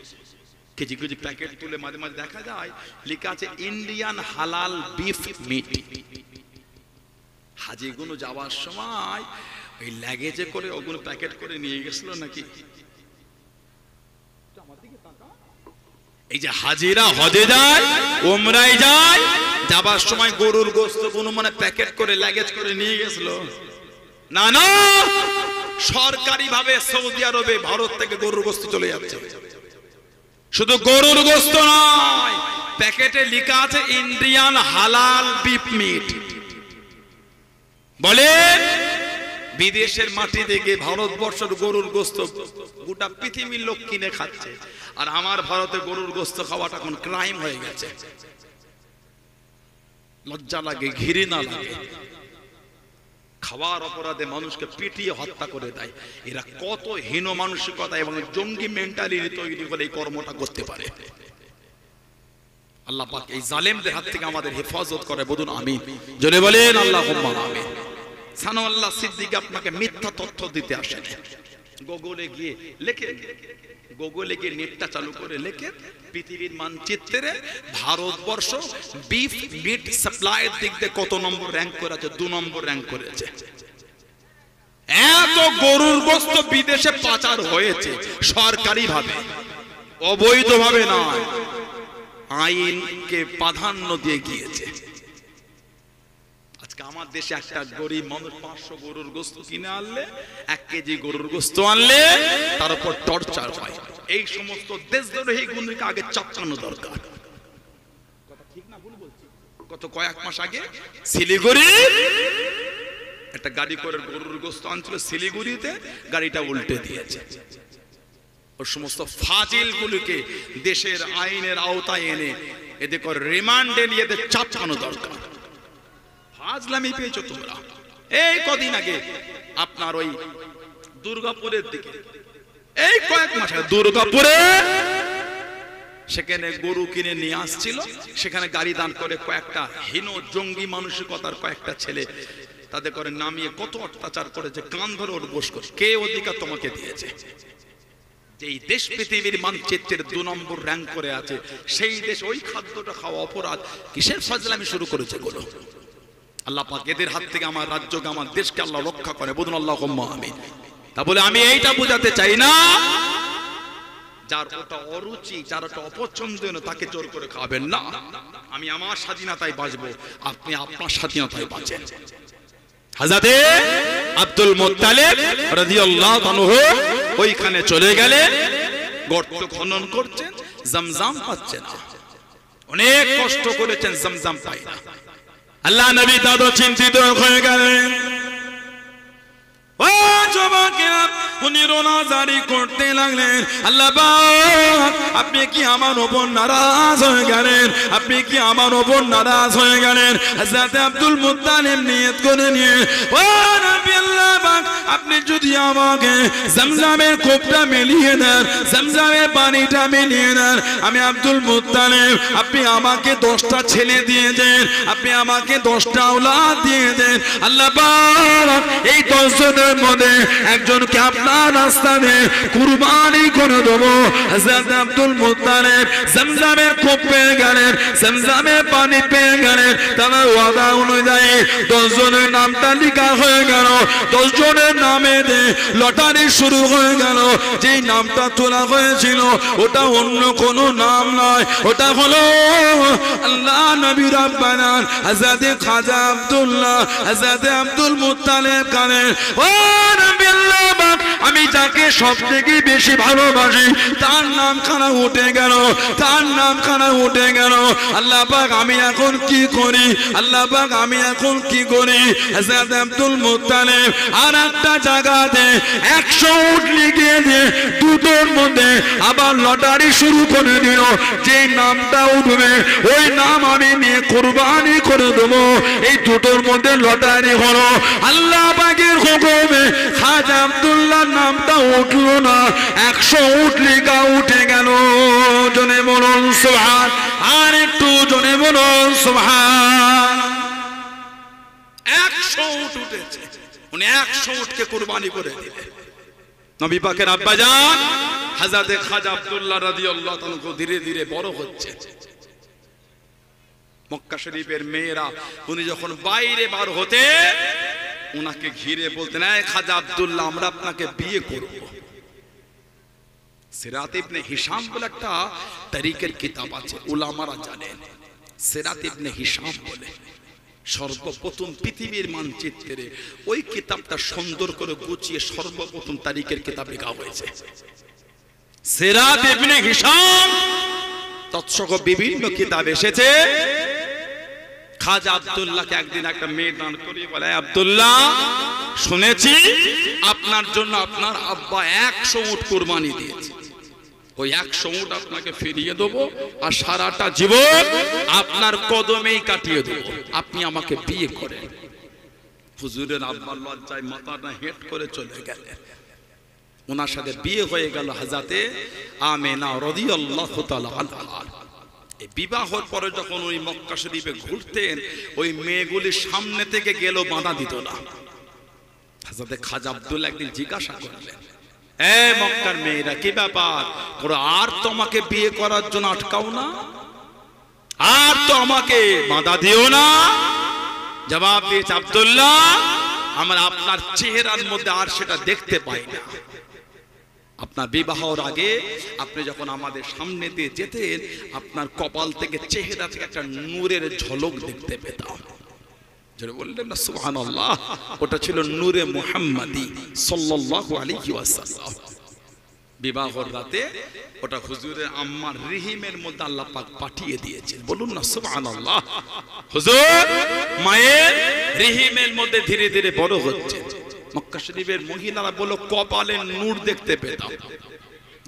কেজি কেজি প্যাকেট তুলে মাঝে মাঝে দেখা যায় লেখা আছে ইন্ডিয়ান হালাল বিফ মিট। হাজিগুলো যাওয়ার সময় ওই লাগেজে করে ওগুলো প্যাকেট করে নিয়ে গেছিল নাকি? এই যে হাজিরা হজে যায়, ওমরায় যায়, যাবার সময় গরুর গোশত কোনো মানে প্যাকেট করে লাগেজ করে নিয়ে গেছিল না, না, সরকারি ভাবে সৌদি আরবে ভারত থেকে গরুর গোশত চলে যাচ্ছে। শুধু গরুর গোশত নয়, প্যাকেটে লেখা আছে ইন্ডিয়ান হালাল বিফ মিট। বলে বিদেশের মাটি থেকে ভারতবর্ষের গরুর গোশত গোটা পৃথিবীর লোক কিনে খাচ্ছে, আর আমার ভারতে গরুর গোশত খাওয়াটা এখন ক্রাইম হয়ে গেছে। লজ্জা লাগে, ঘৃণা লাগে। খাওয়ার অপরাধে মানুষকে পিটিয়ে হত্যা করে দেয়। এরা কত হীন মানসিকতা এবং জঙ্গি মেন্টালিটি তৈরি করে এই কর্মটা করতে পারে। আল্লাহ পাক এই জালেমদের হাত থেকে আমাদের হেফাজত করে, বলুন আমিন। জোরে বলেন আল্লাহুম্মা আমিন। সানাউল্লাহ সিদ্দিক আপনাকে মিথ্যা তথ্য দিতে আসেন। গুগলে গিয়ে লেখেন, গুগলে গিয়ে নেটটা চালু করে লেখেন পৃথিবীর মানচিত্রে ভারতবর্ষ বিফ মিট সাপ্লাইয়ের দিক দিয়ে কত নম্বর র‍্যাঙ্ক করে আছে? 2 নম্বর র‍্যাঙ্ক করেছে। এত গরুর গোশত বিদেশে পাচার হয়েছে সরকারি ভাবে, অবৈধ ভাবে নয়, আইনকে প্রাধান্য দিয়ে গিয়েছে। আজকে আমার দেশে একটা গরিব মানুষ 500 গরুর গোশত কিনে আনলে, 1 কেজি গরুর গোশত আনলে তার উপর টর্চার হয়। এই সমস্ত দেশদ্রোহী গুণকে আগে চাপানো দরকার। কথা ঠিক না ভুল বলছি? কত কয়েক মাস আগে শিলিগুড়ি একটা গাড়ি করে গরুর গোশত আনছিল, শিলিগুড়িতে গাড়িটা উল্টে দিয়েছে। ওর সমস্ত ফাজিলগুলোকে দেশের আইনের আওতায় এনে এদের করে রিমান্ডে নিয়ে এদের চাপানো দরকার। ফাজলামি পেয়েছো তোমরা। এই কদিন আগে আপনার ওই দুর্গাপুরের দিকে, এই কয়েক মাস আগে দুর্গাপুরে সেখানে গরু কিনে নিয়ে আসছিল, সেখানে গাড়ি দান করে কয়েকটা হীন জঙ্গি মানসিকতার কয়েকটা ছেলে তাদের করে নামিয়ে কত অত্যাচার করেছে, কান ধরে ওর বস করে। কে অধিকার তোমাকে দিয়েছে? যেই দেশ পৃথিবীর মানচিত্রের 2 নম্বর র‍্যাঙ্ক করে আছে, সেই দেশ ওই খাদ্যটা খাওয়া অপরাধ। কিসের ফাজলামি শুরু করেছে গুলো? আল্লাহ পাক এদের হাত থেকে আমার রাজ্যকে, আমার দেশকে আল্লাহ রক্ষা করে, বলুন আল্লাহুম্মা আমিন। তা বলে আমি এইটা বোঝাতে চাই না যার ওটা অরুচি, যার ওটা অপছন্দ তাকে জোর করে খাবেন না। আমি আমার স্বাধীনতায় বাঁচবো, আপনি আপনার স্বাধীনতায় বাঁচেন। হযরতে আব্দুল মুত্তালিব রাদিয়াল্লাহু আনহু ওইখানে চলে গেলেন, গর্ত খনন করছেন, জমজম পাচ্ছে না, অনেক কষ্ট করেছেন, জমজম পাই না। আল্লাহ নবী দাদা চিন্তিত হয়ে গেলেন। ও যুবকেরা, উনি রোনাজারি করতে লাগলেন, আল্লাহ পাক আপনি কি আমার উপর নারাজ হয়ে গেলেন? আপনি কি আমার উপর নারাজ হয়ে গেলেন? হযরত আব্দুল মুত্তালিব নিয়ত করে নিয়ে, ও নবী আল্লাহ পাক আপনি যদি আমাকে জমজমের কোপটা মিলিয়ে দেন, জমজমের পানিটা মিলিয়ে দেন, আমি আব্দুল মুত্তালিব, আপনি আমাকে 10টা ছেলে দিয়ে দেন, আপনি আমাকে 10টা আওলাদ দিয়ে দেন। আল্লাহ পাক এই 10 জনের মধ্যে একজনকে আপনার রাস্তাতে কুরবানি করে দেবো। হযরত আব্দুল মুত্তালিব জমজমের কোপ পেয়ে গেলেন, জমজমের পানি পেয়ে গেলেন। তার ওয়াদা অনুযায়ী 10 জনের নামটা লেখা হয়ে গেল। 10 জনের নামে লটারি শুরু হয়ে গেল। যেই নামটা তোলা হয়েছিল ওটা অন্য কোনো নাম নয়, ওটা হলো আল্লাহ নবী রাব্বানা হযরত খাজা আব্দুল্লাহ, হযরত আব্দুল মুত্তালিব কানে, ও নবী আল্লাহ পাক আমি যাকে সবথেকে বেশি ভালোবাসি তার নামখানা উঠে গেল, তার নামখানা উঠে গেল। আল্লাহ পাক আমি এখন কি করি? আল্লাহ পাক আমি এখন কি করি? হযরত আব্দুল মুত্তালিব আর একটা জায়গাতে 100 উট লিখে দিয়ে দুটোর মধ্যে আবার লটারি শুরু করে দিল। যে নামটা উঠবে ওই নাম আমি নিয়ে কুরবানি করে দেবো। এই দুটোর মধ্যে লটারি হলো। আল্লাহ পাকের হুকুমে খাজা আব্দুল্লাহ নামটা উঠলো না, 100 উট লেখা উঠে গেল। জনে বলুন সুবহান, আর একটু জনে বলুন সুবহান। 100 উট উঠেছে, উনি 100 উটকে কুরবানি করে দিলেন। নবী পাকের আব্বাজান হযরত খাজা আব্দুল্লাহ রাদিয়াল্লাহু তাআলা ধীরে ধীরে বড় হচ্ছে। মক্কা শরীফের মেয়েরা উনি যখন বাইরে বার হতে উনাকে ঘিরে বলতেন, এই খাজা আব্দুল্লাহ আমরা আপনাকে বিয়ে করব। সিরাত ইবনে হিশাম বলে একটা তারিখের কিতাব আছে, উলামারা জানেন। সিরাত ইবনে হিশাম বলে সর্বপ্রথম পৃথিবীর মানচিত্রে ওই কিতাবটা সুন্দর করে গুছিয়ে সর্বপ্রথম তারিখের কিতাব লেখা হয়েছে। সিরাত ইবনে হিশাম তৎসহ বিভিন্ন কিতাব এসেছে। খাজা আব্দুল্লাহকে একদিন একটা মেয়ে দান করে বলে, আব্দুল্লাহ শুনেছি আপনার জন্য আপনার আব্বা 100 উট কুরবানি দিয়েছে, ওই 100 উট আপনাকে ফিরিয়ে দেবো আর সারাটা জীবন আপনার কদমেই কাটিয়ে দেবো, আপনি আমাকে বিয়ে করেন। হুজুরের আব্বা লজ্জায় মাথাটা হেঁট করে চলে গেলেন। ওনার সাথে বিয়ে হয়ে গেল হযরতে আমেনা রাদিয়াল্লাহু তাআলা আনহা। এই বিবাহের পরে যখন ওই মক্কা শরীফে ঘুরতেন, ওই মেয়েগুলির সামনে থেকে গেল, বাধা দিত না। হযরতে খাজা আব্দুল্লাহ একদিন জিজ্ঞাসা করলেন, এ মক্কার মেয়েরা, কি ব্যাপার, তোমরা আর তো আমাকে বিয়ে করার জন্য আটকাও না, আর তো আমাকে বাধা দিও না? জবাব দিয়েছে, আব্দুল্লাহ আমরা আপনার চেহারার মধ্যে আর সেটা দেখতে পাই না। আপনার বিবাহের আগে আপনি যখন আমাদের সামনে দিয়ে যেতেন, আপনার কপাল থেকে চেহারা থেকে একটা নূরের ঝলক দেখতে পেতাম। যারা বললেন না সুবহানাল্লাহ, ওটা ছিল নূরে মুহাম্মাদি সাল্লাল্লাহু আলাইহি ওয়াসাল্লাম। বিবাহের রাতে ওটা হুজুরের আম্মার রিহিমের মধ্যে আল্লাহ পাক পাঠিয়ে দিয়েছেন। বলুন না সুবহানাল্লাহ। হুজুর মায়ের রিহিমের মধ্যে ধীরে ধীরে বড় হচ্ছে। মক্কা শরীফের মহিলারা বলো কপালে নূর দেখতে পেতাম,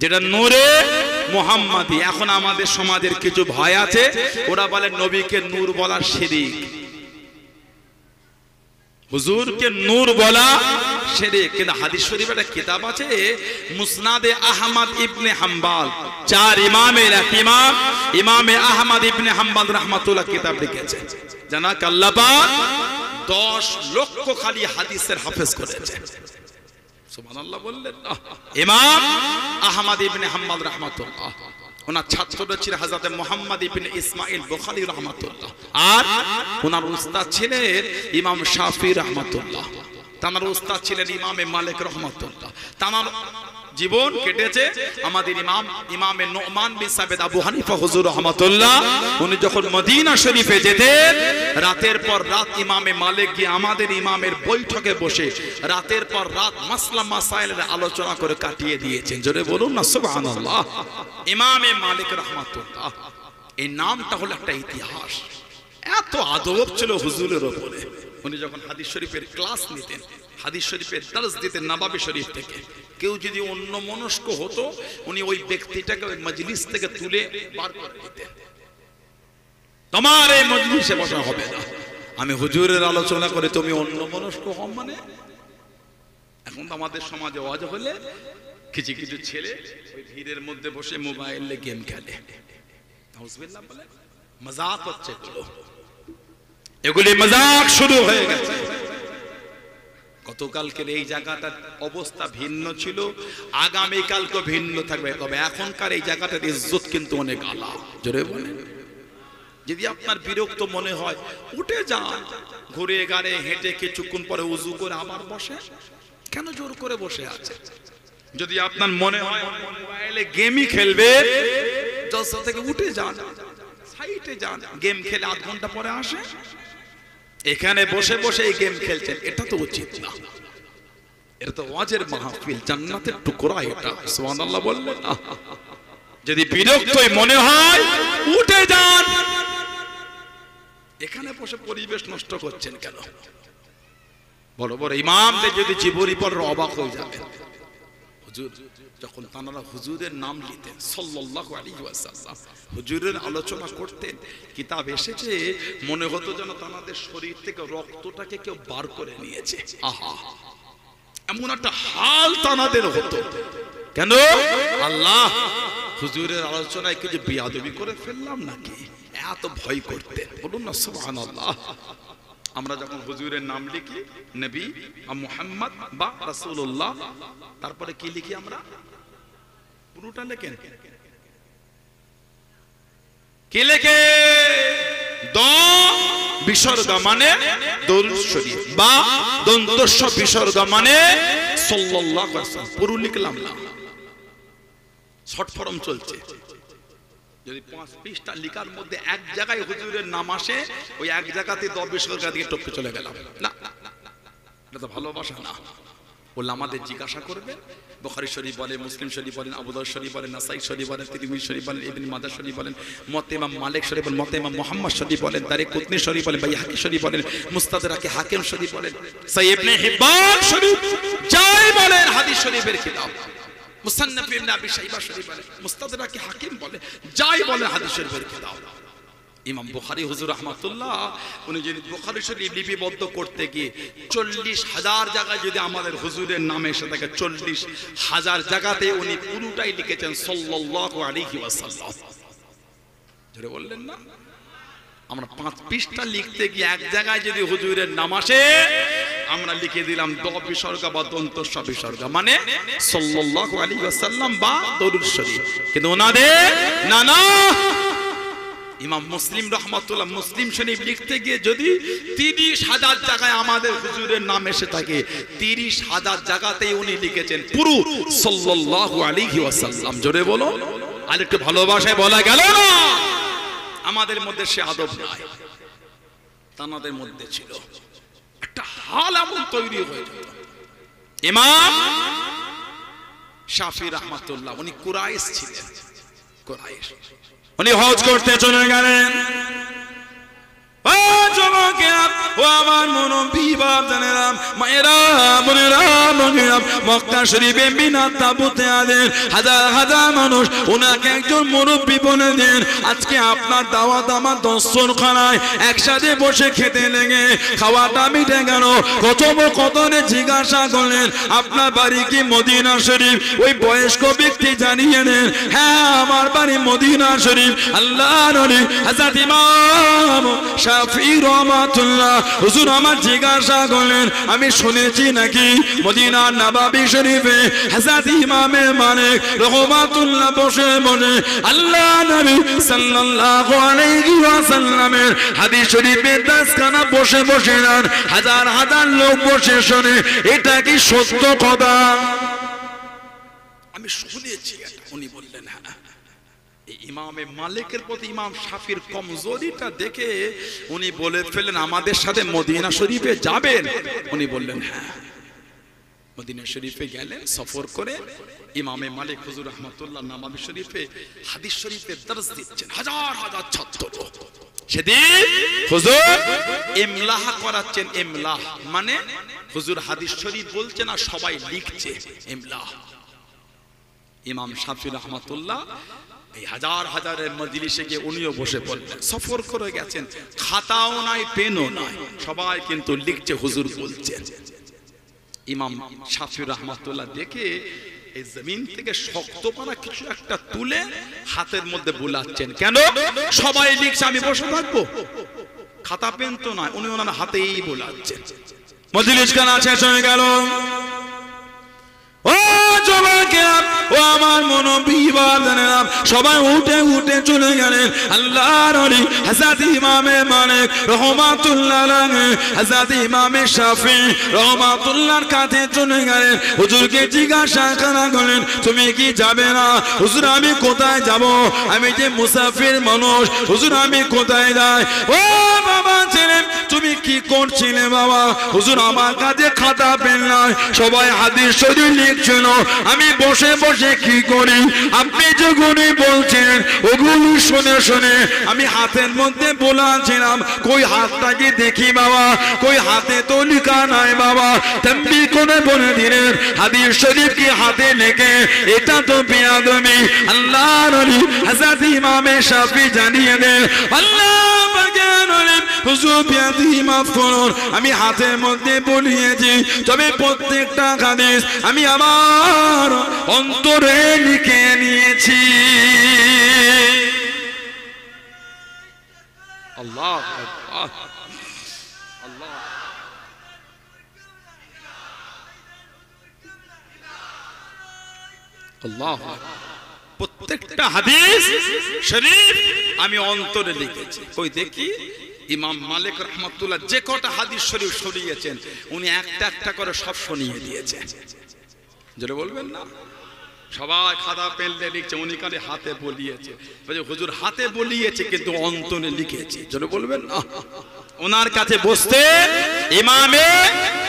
যেটা নূরে মুহাম্মাদি। এখন আমাদের সমাজের কিছু ভাই আছে, ওরা বলে নবীকে নূর বলার শিরক, হুজুরকে নূর বলা শিরক। কিন্তু হাদিস শরীফে একটা কিতাব আছে, মুসনাদে আহমদ ইবনে হাম্বল, 4 ইমামের এক ইমাম ইমামে আহমদ ইবনে হাম্বল রাহমাতুল্লাহ কিতাব লিখেছে। জানাক আল্লাহ পাক 10 লক্ষ খালি হাদিসের হাফেজ করেছে। সুবহানাল্লাহ বললেন না। ইমাম আহমদ ইবনে হাম্বল রাহমাতুল্লাহ, ওনার ছাত্ররা ছিলেন হযরত মুহাম্মদ ইবনে ইসমাইল বুখারী রাহমাতুল্লাহ, আর ওনার উস্তাদ ছিলেন ইমাম শাফি রাহমাতুল্লাহ, তার উস্তাদ ছিলেন ইমামে মালিক রাহমাতুল্লাহ। তার জীবন কেটেছে আমাদের ইমামে নোমান বিন সাবিত আবু হানিফা হুজুর রাহমাতুল্লাহ। উনি যখন মদিনা শরীফে যেতেন, রাতের পর রাত ইমামে মালিক গিয়ে আমাদের ইমামের বৈঠকে বসে রাতের পর রাত মাসলা মাসাইলের আলোচনা করে কাটিয়ে দিয়েছেন। জোরে বলুন না সুবহানাল্লাহ। ইমামে মালিক রাহমাতুল্লাহ, এই নামটা হলো একটা ইতিহাস। এত আদব ছিল হুজুরের উপরে। উনি যখন হাদিস শরীফের ক্লাস নিতেন, হাদিস শরীফের দর্স দিতেন নবাবী শরীফ থেকে, কেউ যদি অন্য মনস্ক হতো, উনি ওই ব্যক্তিটাকে ওই মজলিস থেকে তুলে বার করে দিতেন। তোমার এই মজলিসে বসা হবে না, আমি হুজুরের আলোচনা করে তুমি অন্য মনস্ক হও। মানে এখন তো আমাদের সমাজে ওয়াজ হলে কিছু কিছু ছেলে ওই ভিড়ের মধ্যে বসে মোবাইলে গেম খেলে, নাউজুবিল্লাহ বলে, মজাক হচ্ছে এগুলি মজাক শুরু হয়ে গেছে। গতকালকের এই জায়গাটার অবস্থা ভিন্ন ছিল, আগামীকালকে ভিন্ন থাকবে, তবে এখনকার এই জায়গাটার ইজ্জত কিন্তু অনেক আলা। জোরে বলেন। যদি আপনার বিরক্ত মনে হয়, উঠে যান, ঘুরে গাড়ে হেঁটে কিছুক্ষণ পরে উজু করে আবার বসে। কেন জোর করে বসে আছে? যদি আপনার মনে হয় মোবাইলে গেমই খেলবে, জলসা থেকে উঠে যান, সাইডে যান, গেম খেলে আধ ঘন্টা পরে আসে। এখানে বসে বসে এই গেম খেলছেন, এটা তো উচিত না। এটা তো ওয়াজের মাহফিল, জান্নাতের টুকরা এটা। সুবহানাল্লাহ বললেন না। যদি বিরক্তই মনে হয় উঠে যান। এখানে বসে পরিবেশ নষ্ট করছেন কেন? বড় বড় ইমামদের যদি জীবনী পড়ে অবাক হয়ে যাবেন। হুজুর যখন তারা হুজুরের নাম নিতেন সাল্লাল্লাহু আলাইহি ওয়াসাল্লাম, হুজুরের আলোচনা করতেন, কিতাব এসেছে, মনে হতো যেন তাদের শরীর থেকে রক্তটাকে কেউ বার করে নিয়েছে। আহা, এমন একটা হাল তাদের হতো। কেন? আল্লাহ, হুজুরের আলোচনায় কিছু বিয়াদবি করে ফেললাম নাকি? এত ভয় করতেন। বলুন না সুবহানাল্লাহ। আমরা যখন হুজুরের নাম লিখি, নবী মুহাম্মদ বা রাসূলুল্লাহ, তারপরে কি লিখি আমরা? পুরোটা লেখেন। কি লেখে? দ বিসর্গ মানে দরুদ শরীফ, বা দন্তস্ব বিসর্গ মানে সাল্লাল্লাহু আলাইহি ওয়াসাল্লাম। পুরো লিখলাম না, শর্ট ফর্ম চলছে, যদি 5 পৃষ্ঠা লিখার মধ্যে এক জায়গায় হুজুরের নাম আসে, ওই এক জায়গাতে 10-20 টাকা দিয়ে টপকে চলে গেলাম, না এটা তো ভালোবাসা না। বললে আমাদের জিজ্ঞাসা করবে, বুখারী শরীফ বলে, মুসলিম শরীফ বলেন, আবু দাউদ শরীফ বলেন, নাসাই শরীফ বলেন, তিরমিজি শরীফ বলেন, ইবনে মাজাহ শরীফ বলেন, মুওয়াত্তা ইমাম মালিক শরীফ বলেন, মুওয়াত্তা ইমাম মুহাম্মদ শরীফ বলেন, দারিকুতনি শরীফ বলেন, বাইহাকি শরীফ বলেন, মুস্তাদরাকে হাকিম শরীফ বলেন, সহিহ ইবনে হিব্বান শরীফ, যাই বলেন হাদিস শরীফের কিতাব, মুসান্নাফ ইবনে আবি শাইবা শরীফ বলেন, মুস্তাদরাকে হাকিম বলেন, যাই বলেন হাদিস শরীফের কিতাব। ইমাম বুখারী হুজুর রাহমাতুল্লাহ উনি যদি বুখারী শরীফ লিপিবদ্ধ করতে গিয়ে 40,000 জায়গায় যদি আমাদের হুজুরের নামে এসে থাকে, 40,000 জায়গাতে উনি পুরোটাই লিখেছেন সাল্লাল্লাহু আলাইহি ওয়াসাল্লাম। জোরে বললেন না? আমরা 5 পৃষ্ঠা লিখতে গিয়ে এক জায়গায় যদি হুজুরের নাম আসে, আমরা লিখে দিলাম দ বিসর্গ বা দন্ত স বিসর্গ, মানে সাল্লাল্লাহু আলাইহি ওয়াসাল্লাম বা দরুদ শরীফ। কিন্তু ওনাদের না, ইমাম মুসলিম রাহমাতুল্লাহ মুসলিম শরীফ লিখতে গিয়ে যদি 30,000 জায়গায় আমাদের হুজুরের নাম এসে থাকে, 30,000 জায়গাতেই উনি লিখেছেন পুরো সাল্লাল্লাহু আলাইহি ওয়াসাল্লাম। জোরে বলো, আর একটু ভালোবাসায় বলা গেল না। আমাদের মধ্যে সে আদব নাই, তানাদের মধ্যে ছিল। একটা হাল এমন তৈরি হয়ে যেত। ইমাম শাফি রাহমাতুল্লাহ উনি কুরাইশ ছিলেন, কুরাইশ। উনি হজ করতে চলে গেলেন। ও যুবকেরা, ও আমার মুরব্বী বাপ জানেরা, মায়েরা, বোনেরা, মহিলা, মক্কা শরীফে বিনা তাবুতে আছেন হাজার হাজার মানুষ। ওনাকে একজন মুরব্বী বলে দেন, আজকে আপনার দাওয়াত আমার দস্তরখানায় একসাথে বসে খেতে লেগে খাওয়াটা মিটে গেল। কতনে জিজ্ঞাসা করলেন, আপনার বাড়ি কি মদিনা শরীফ? ওই বয়স্ক ব্যক্তি জানিয়ে দেন, হ্যাঁ আমার বাড়ি মদিনা শরীফ। আল্লাহ নবী হযরত ইমাম শাফি রাহমাতুল্লাহ হুজুর আমার জিজ্ঞাসা করলেন, আমি শুনেছি নাকি মদিনার নববী শরীফে হযরত ইমামে মালিক রাহমাতুল্লাহ বসে বসে আল্লাহ নবী সাল্লাল্লাহু আলাইহি ওয়াসাল্লামের হাদিস শরীফে দাসখানা বসে বসে নেন, হাজার হাজার লোক বসে শুনে। এটা কি সত্য কথা? আমি শুনেছি। উনি বললেন, হ্যাঁ। ইমামে মালিকের প্রতি ইমাম শাফির কমজোরিটা দেখে উনি বলে ফেলেন, আমাদের সাথে মদিনা শরীফে যাবেন? উনি বললেন, হ্যাঁ। মদিনা শরীফে গেলেন সফর করে। ইমামে মালিক হুজুর রাহমাতুল্লাহ নববী শরীফে হাদিস শরীফে দর্স দিচ্ছেন, হাজার হাজার ছাত্র। সেদিন হুজুর ইমলাহ করাচ্ছেন। ইমলাহ মানে হুজুর হাদিস শরীফ বলছেন আর সবাই লিখছে, ইমলাহ। ইমাম শাফি রাহমাতুল্লাহ এই হাজার হাজারের মজলিসে গিয়ে উনিও বসে পড়লেন। সফর করে গেছেন, খাতাও নাই, পেনও নাই, সবাই কিন্তু লিখছে, হুজুর বলছেন। ইমাম শাফি রাহমাতুল্লাহ দেখে এই জমিন থেকে শক্তপানা কিছু একটা তুলে হাতের মধ্যে বুলাচ্ছেন। কেন? সবাই লিখছে, আমি বসে থাকবো? খাতা পেন তো নয়, উনি ওনার হাতেই বুলাচ্ছেন। মজলিস খানা শেষ হয়ে গেল। ও যুবকেরা, ও আমার মুরব্বী বাপ জানেরা, সবাই উঠে উঠে চলে গেলেন। আল্লাহর ওলি হযরত ইমামে মালিক রাহমাতুল্লাহ আলাইহি, হযরত ইমামে শাফি রাহমাতুল্লাহর কাছে চলে গেলেন। হুজুরকে জিজ্ঞাসা করা করলেন, তুমি কি যাবে না? হুজুর আমি কোথায় যাব? আমি যে মুসাফির মানুষ, হুজুর আমি কোথায় যাই? ও বাবা ছেলে, তুমি কি করছিলে বাবা? হুজুর আমার কাছে খাতা পেন নাই, সবাই হাদিস শরীফ লিখছিল, আমি বসে বসে কি করি? আপনি যেগুলি বলছেন ওগুলি শুনে শুনে আমি হাতের মধ্যে বলাছিলাম। কই হাতটাকে দেখি বাবা, কই হাতে তো লেখা নাই বাবা। তেমনি করে বলে দিলেন, হাদিস শরীফ কি হাতে লেখে? এটা তো বেয়াদবি। আল্লাহর ওলি হযরত ইমামে শাফি জানিয়ে দেন, আল্লাহ পাকের ওলি হুজুর বেয়াদবি মাফ করুন, আমি হাতের মধ্যে বলিয়েছি, তবে প্রত্যেকটা হাদিস আমি আমার অন্তরে লিখে নিয়েছি। আল্লাহ আল্লাহ আল্লাহ, প্রত্যেকটা হাদিস শরীফ আমি অন্তরে লিখেছি। কই দেখি? ইমাম মালিক রাহমাতুল্লাহ যে কটা হাদিস শরীফ শুনিয়েছেন, উনি একটা একটা করে সব শুনিয়ে দিয়েছেন। যেটা বলবেন না, সবাই খাতা পেন লিখছে, উনি কানে হাতে বলিয়েছে। হুজুর হাতে বলিয়েছে কিন্তু অন্তরে লিখেছে, জোরে বলবেন না। ওনার কাছে বসতে ইমামে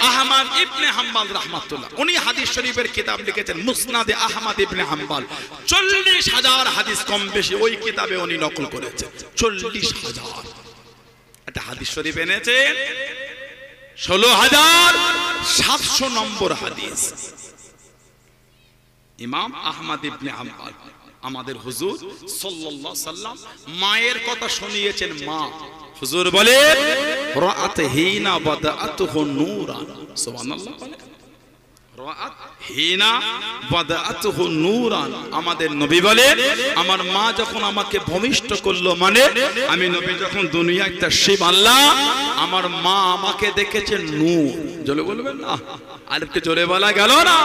আহমদ ইবনে হাম্বল রাহমাতুল্লাহ, উনি হাদিস শরীফের কিতাব লিখেছেন মুসনাদে আহমদ ইবনে হাম্বল। 40,000 হাদিস কম বেশি ওই কিতাবে উনি নকল করেছেন। 40,000 একটা হাদিস শরীফ এনেছেন, 16,700 নম্বর হাদিস। ইমাম আহমদ ইবনে হাম্বল আমাদের হুজুর সাল্লাল্লাহু আলাইহি সাল্লাম মায়ের কথা শুনিয়েছেন। মা হুজুর বলে রাআত হিনা বাদাআতুহু নূরান, সুবহানাল্লাহ বলে রাআত হিনা বাদাআতুহু নূরান। আমাদের নবী বলে আমার মা যখন আমাকে ভূমিষ্ঠ করলো, মানে আমি নবী যখন দুনিয়ায় তাশরীফ আনলাম, আমার মা আমাকে দেখেছে নূর, জোরে বলবেন না, আরেকটু জোরে বলা গেল না।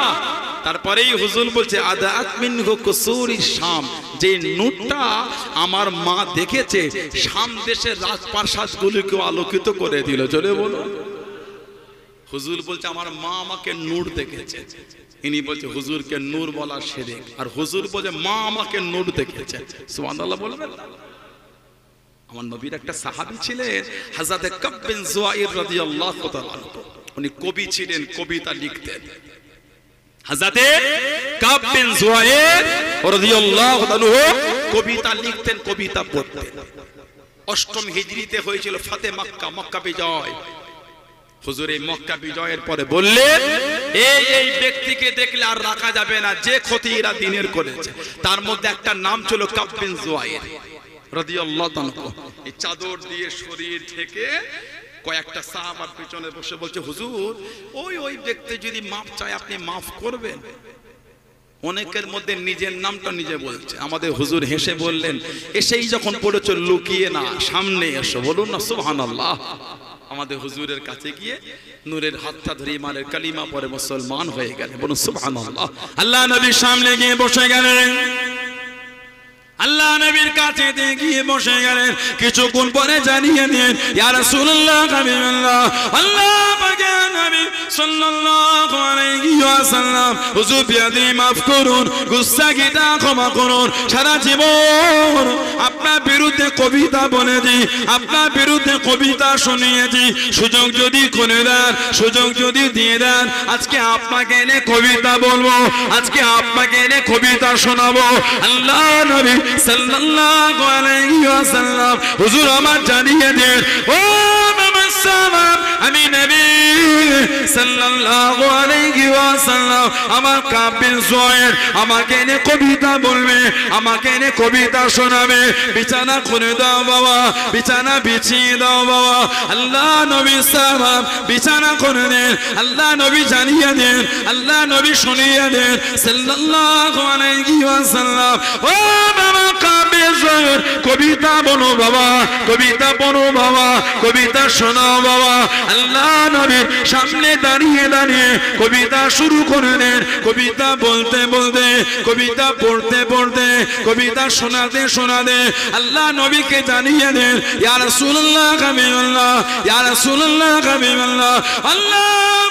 তারপরেই হুজুর বলছে আদাআত মিনহু কুসুরি শাম, যে নূরটা আমার মা দেখেছে শাম দেশের রাজপ্রাসাদগুলোকে আলোকিত করে দিল, জোরে বলো। হুজুর বলছে আমার মা আমাকে নূর দেখেছে। ইনি বলছে হুজুরকে নূর বলা শিরক, আর হুজুর বলছে মা আমাকে নূর দেখেছে, সুবহানাল্লাহ বলবেন। আমার নবীর একটা সাহাবী ছিলেন হযরত কাব বিন যুয়াইর রাদিয়াল্লাহু তাআলা আনহু, উনি কবি ছিলেন, কবিতা লিখতেন। হযরত কাব বিন যুয়াইর রাদিয়াল্লাহু আনহু কবিতা লিখতেন, কবিতা পড়তেন। 8ম হিজরিতে হয়েছিল ফাতে মক্কা, মক্কা বিজয়। হুজুর এই মক্কা বিজয়ের পরে বললেন এই ব্যক্তিকে দেখলে আর রাখা যাবে না, যে ক্ষতি এরা দিনের করেছে। তার মধ্যে একটা নাম ছিল কাব বিন যুয়াইর রাদিয়াল্লাহু আনহু। এই চাদর দিয়ে শরীর থেকে কয়েকটা সাহাবার পিছনে বসে বলছে হুজুর ওই ব্যক্তি যদি মাফ চায় আপনি মাফ করবেন। অনেকের মধ্যে নিজের নামটা নিজে বলছে। আমাদের হুজুর হেসে বললেন এসেই যখন পড়েছো লুকিয়ে না, সামনে এসো, বলুন না সুবহানাল্লাহ। আমাদের হুজুরের কাছে গিয়ে নূরের হাতটা ধরে ইমানের কালিমা পরে মুসলমান হয়ে গেলেন, বলুন সুবহানাল্লাহ। আল্লাহ নবীর সামনে গিয়ে বসে গেলেন, আল্লাহ নবীর কাছে গিয়ে বসে গেলেন। কিছুক্ষণ পরে জানিয়ে দিলেন ইয়া রাসূলুল্লাহ হাবিবাল্লাহ, আল্লাহ পাকের নবী সাল্লাল্লাহু আলাইহি ওয়াসাল্লাম হুজুর বিয়াদি মাফ করুন, গুস্তাখিটা ক্ষমা করুন। সারা জীবন আপনার বিরুদ্ধে কবিতা বলেছি, আপনার বিরুদ্ধে কবিতা শুনিয়েছি। সুযোগ যদি করে দেন, সুযোগ যদি দিয়ে দেন, আজকে আপনাকে এনে কবিতা বলবো, আজকে আপনাকে এনে কবিতা শোনাবো। আল্লাহ নবী সাল্লাল্লাহু আলাইহি ওয়াসাল্লাম হুজুর আমার জানিয়ে দেন ও সাহাবা, আমি নবী সাল্লাল্লাহু আলাইহি ওয়াসাল্লাম আমার কাব বিন যুয়াইর আমাকে এনে কবিতা বলবে, আমাকে এনে কবিতা শোনাবে। বিছানা খুলে দাও বাবা, বিছানা বিছিয়ে দাও বাবা। আল্লাহ নবী সাহাবা বিছানা করে দেন, আল্লাহ নবী জানিয়ে দেন, আল্লাহ নবী শুনিয়ে দেন সাল্লাল্লাহু আলাইহি ওয়াসাল্লাম ও বাবা কাব বিন যুয়াইর কবিতা বলো বাবা, কবিতা বলো বাবা, কবিতা শোনাও বাবা। আল্লাহ নবীর সামনে দাঁড়িয়ে দাঁড়িয়ে কবিতা শুরু করে দেন। কবিতা বলতে বলতে, কবিতা পড়তে পড়তে, কবিতা শোনাতে শোনাতে আল্লাহ নবীকে জানিয়ে দেন ইয়া রাসূলুল্লাহ হাবিবাল্লাহ, ইয়া রাসূলুল্লাহ হাবিবাল্লাহ। আল্লাহ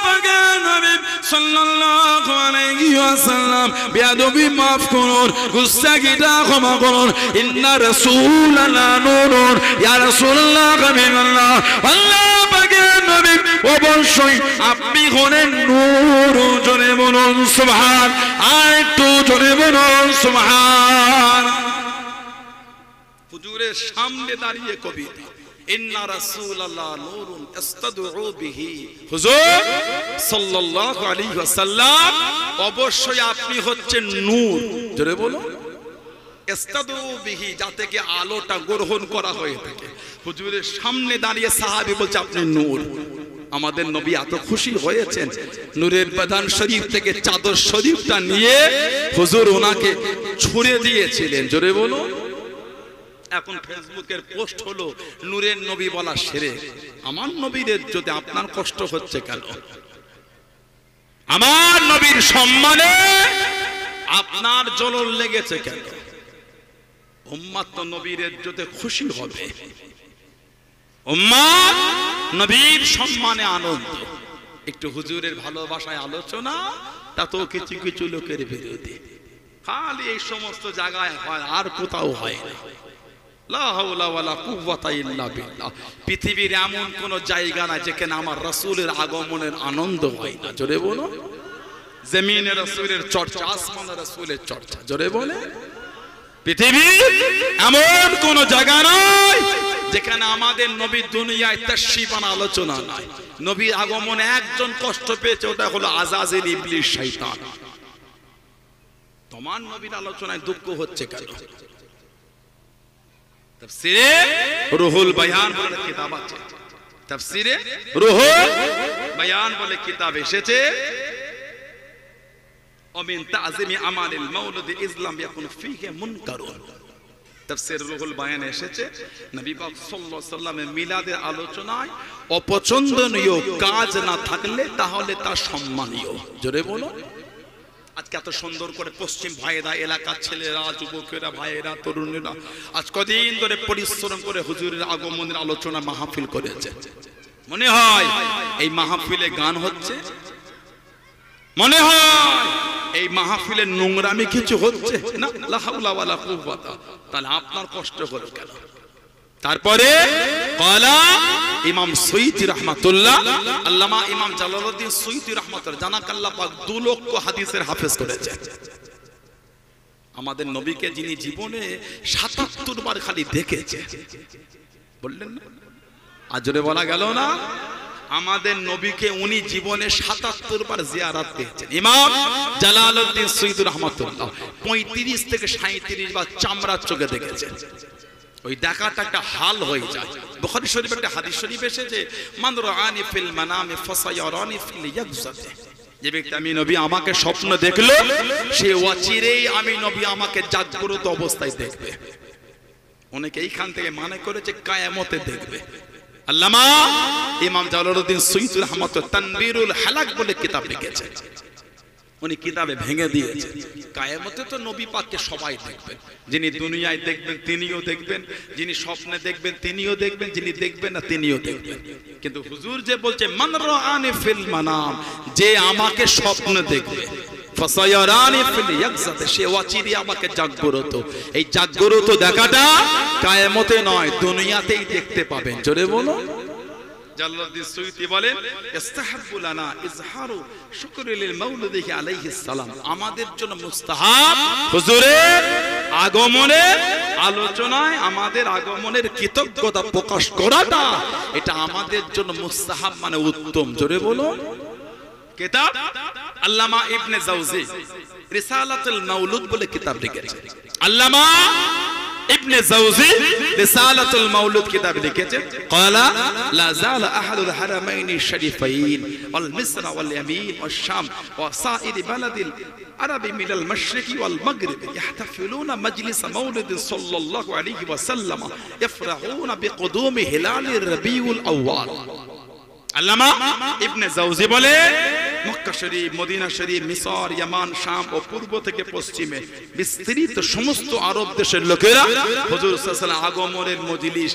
পাকের নবী সাল্লাল্লাহু আলাইহি ওয়াসাল্লাম বেয়াদবি মাফ করুন, গুস্তাখিটা ক্ষমা করুন। ইন্না রাসূলানা নূরুন, ইয়া রাসূলুল্লাহ হাবিবাল্লাহ। আল্লাহ পাকের নবী অবশ্যই আপনি হলেন নূর, জোরে বলুন সুবহান, আর একটু জোরে বলুন সুবহান। হুজুরের সামনে দাঁড়িয়ে কবিতা ইন্না রাসূলাল্লাহ নূরুন ইস্তাদউ বিহি, হুজুর সাল্লাল্লাহু আলাইহি ওয়াসাল্লাম অবশ্যই আপনি হচ্ছেন নূর, জোরে বলুন ইস্তাদউ বিহি, যাতে কি আলোটা গ্রহণ করা হয়ে থাকে। হুজুরের সামনে দাঁড়িয়ে সাহাবী বলছে আপনি নূর। আমাদের নবী এত খুশি হয়েছেন, নূরের বাদান শরীফ থেকে চাদর শরীফটা নিয়ে হুজুর ওনাকে ছুঁড়ে দিয়েছিলেন, জোরে বলো। এখন ফেসবুকের পোস্ট হলো নূরের নবী বলা শিরক। আমার নবীর যদি আপনার কষ্ট হচ্ছে কেন? আমার নবীর সম্মানে আপনার জ্বলন লেগেছে কেন? উম্মত তো নবীর ইজ্জতে খুশি হবে, উম্মত নবীর সম্মানে আনন্দ। একটু হুজুরের ভালোবাসায় আলোচনা, তা তো কিছু কিছু লোকের বিরোধী। খালি এই সমস্ত জায়গায় হয়, আর কোথাও হয় না। লা হাওলা ওয়ালা কুওয়াতা ইল্লা বিল্লাহ। পৃথিবীর এমন কোন জায়গা নাই যেখানে আমার রাসূলের আগমনের আনন্দ হয় না। জোরে বলো। জমিনে রাসূলের চর্চা, আসমানে রাসূলের চর্চা। জোরে বলে। পৃথিবীর এমন কোন জায়গা নাই যেখানে আমাদের নবী দুনিয়ায় তাশরিফান আলোচনা নাই। নবীর আগমনে একজন কষ্ট পেয়েছে, ওটা হলো আযাজিল, ইবলিস, শয়তান। তোমার নবীর আলোচনায় দুঃখ হচ্ছে কেন? তাফসীরে রুহুল বায়ান বলে কিতাব আছে, তাফসীরে রুহুল বায়ান বলে কিতাব এসেছে। ওমিন তাযিমি আমালিল মাউলুদ ইসলাম ইয়াকুন ফীহি মুনকারুন। তাফসীর রুহুল বায়ান এসেছে নবী পাক সাল্লাল্লাহু আলাইহি ওয়াসাল্লামের মিলাদের আলোচনায় অপছন্দনীয় কাজ না থাকলে তাহলে তা সম্মানীয়। জোরে বলো। আজকে এত সুন্দর করে পশ্চিম ভাইয়েরা, এলাকার ছেলেরা, যুবকেরা, ভাইয়েরা, তরুণেরা আজ কদিন ধরে পরিশ্রম করে হুজুরের আগমনের আলোচনা মাহফিল করেছে। মনে হয় এই মাহফিলে গান হচ্ছে, মনে হয় এই মাহফিলে নোংরামি কিছু হচ্ছে না। লা হাওলা ওয়ালা কুওয়াতা। তাহলে আপনার কষ্ট হলো কেন? তারপরে ক্বালা ইমাম সুয়ুতী রাহমাতুল্লাহ, আল্লামা ইমাম জালালউদ্দিন সুয়ুতী রাহমাতুল্লাহ, জানাকাল্লাহ পাক 2 লক্ষ হাদিসের হাফেজ করেছে। আমাদের নবীকে যিনি জীবনে ৭৭ বার খালি দেখেছে, বললেন না? আজরে বলা গেল না? আমাদের নবীকে উনি জীবনে ৭৭ বার জিয়ারত পেয়েছেন। ইমাম জালালউদ্দিন সুয়ুতী রাহমাতুল্লাহ ৩৫ থেকে ৩৭ বার চামড়ার চোখে দেখেছেন। ওই দেখাটা একটা হাল হয়ে যায়। বুখারী শরীফে একটা হাদিস শরীফ এসেছে, মান রাআনি ফিল মানামি ফাসায়ারানি ফিল ইয়াকযাতি। যে ব্যক্তি আমি নবী আমাকে স্বপ্ন দেখলো, সে অচিরেই আমি নবী আমাকে জাগ্রত অবস্থায় দেখবে। অনেকে এইখান থেকে মানে করেছে কিয়ামতে দেখবে। আল্লামা ইমাম জালালউদ্দিন সুয়ুতী রাহমাতুল্লাহ তানবীরুল হালাক বলে কিতাব লিখেছেন। উনি কিতাবে ভেঙে দিয়েছে কিয়ামতে তো নবী পাককে সবাই দেখবেন। যিনি দুনিয়ায় দেখবেন তিনিও দেখবেন, যিনি স্বপ্নে দেখবেন তিনিও দেখবেন, যিনি দেখবেন না তিনিও দেখবেন। কিন্তু হুজুর যে বলছে মান রাআনি ফিল মানাম, যে আমাকে স্বপ্নে দেখবে, ফাসায়ারানি ফিল ইয়াকযাতি, সে অচিরে আমাকে জাগ্রত। এই জাগ্রত দেখাটা কিয়ামতে নয়, দুনিয়াতেই দেখতে পাবেন। জোরে বলো। জালালউদ্দিন সুয়ুতী বলেন ইস্তাহাব্বু লানা ইজহারু শুকরি লিল মাউলুদিহি আলাইহিস সালাম। আমাদের জন্য মুস্তাহাব হুজুরের আগমনের আলোচনায় আমাদের আগমনের কৃতজ্ঞতা প্রকাশ করাটা, এটা আমাদের জন্য মুস্তাহাব মানে উত্তম। জোরে বলো। কিতাব আল্লামা ইবনে জাওজি রিসালাতুল মাউলুদ বলে কিতাব লিখেছেন। আল্লামা ইবনে জাওজি রিসালাতুল মাউলুদ কিতাব লিখেছেন। ক্বালা লা যালা আহাদুল হারামাইনি শরীফাইন ওয়াল মিসর ওয়াল ইয়ামিন ওয়াশ শাম ওয়া সাইরি বালাদিল আরবি মিনাল মাশরিকি ওয়াল মাগরিব ইহতাফিলুনা মাজলিস মাউলিদ সাল্লাল্লাহু আলাইহি ওয়াসাল্লাম ইফরাহুনা বিকুদুমি হিলালির রবিউল আউয়াল। আল্লামা ইবনে জাওজি বলে মক্কা শরীফ, মদিনা শরীফ, মিসর, ইয়ামান, শাম ও পূর্ব থেকে পশ্চিমে বিস্তৃত সমস্ত আরব দেশের লোকেরা হুজুর সাল্লাল্লাহু আলাইহি ওয়াসাল্লাম আগমনের মজলিস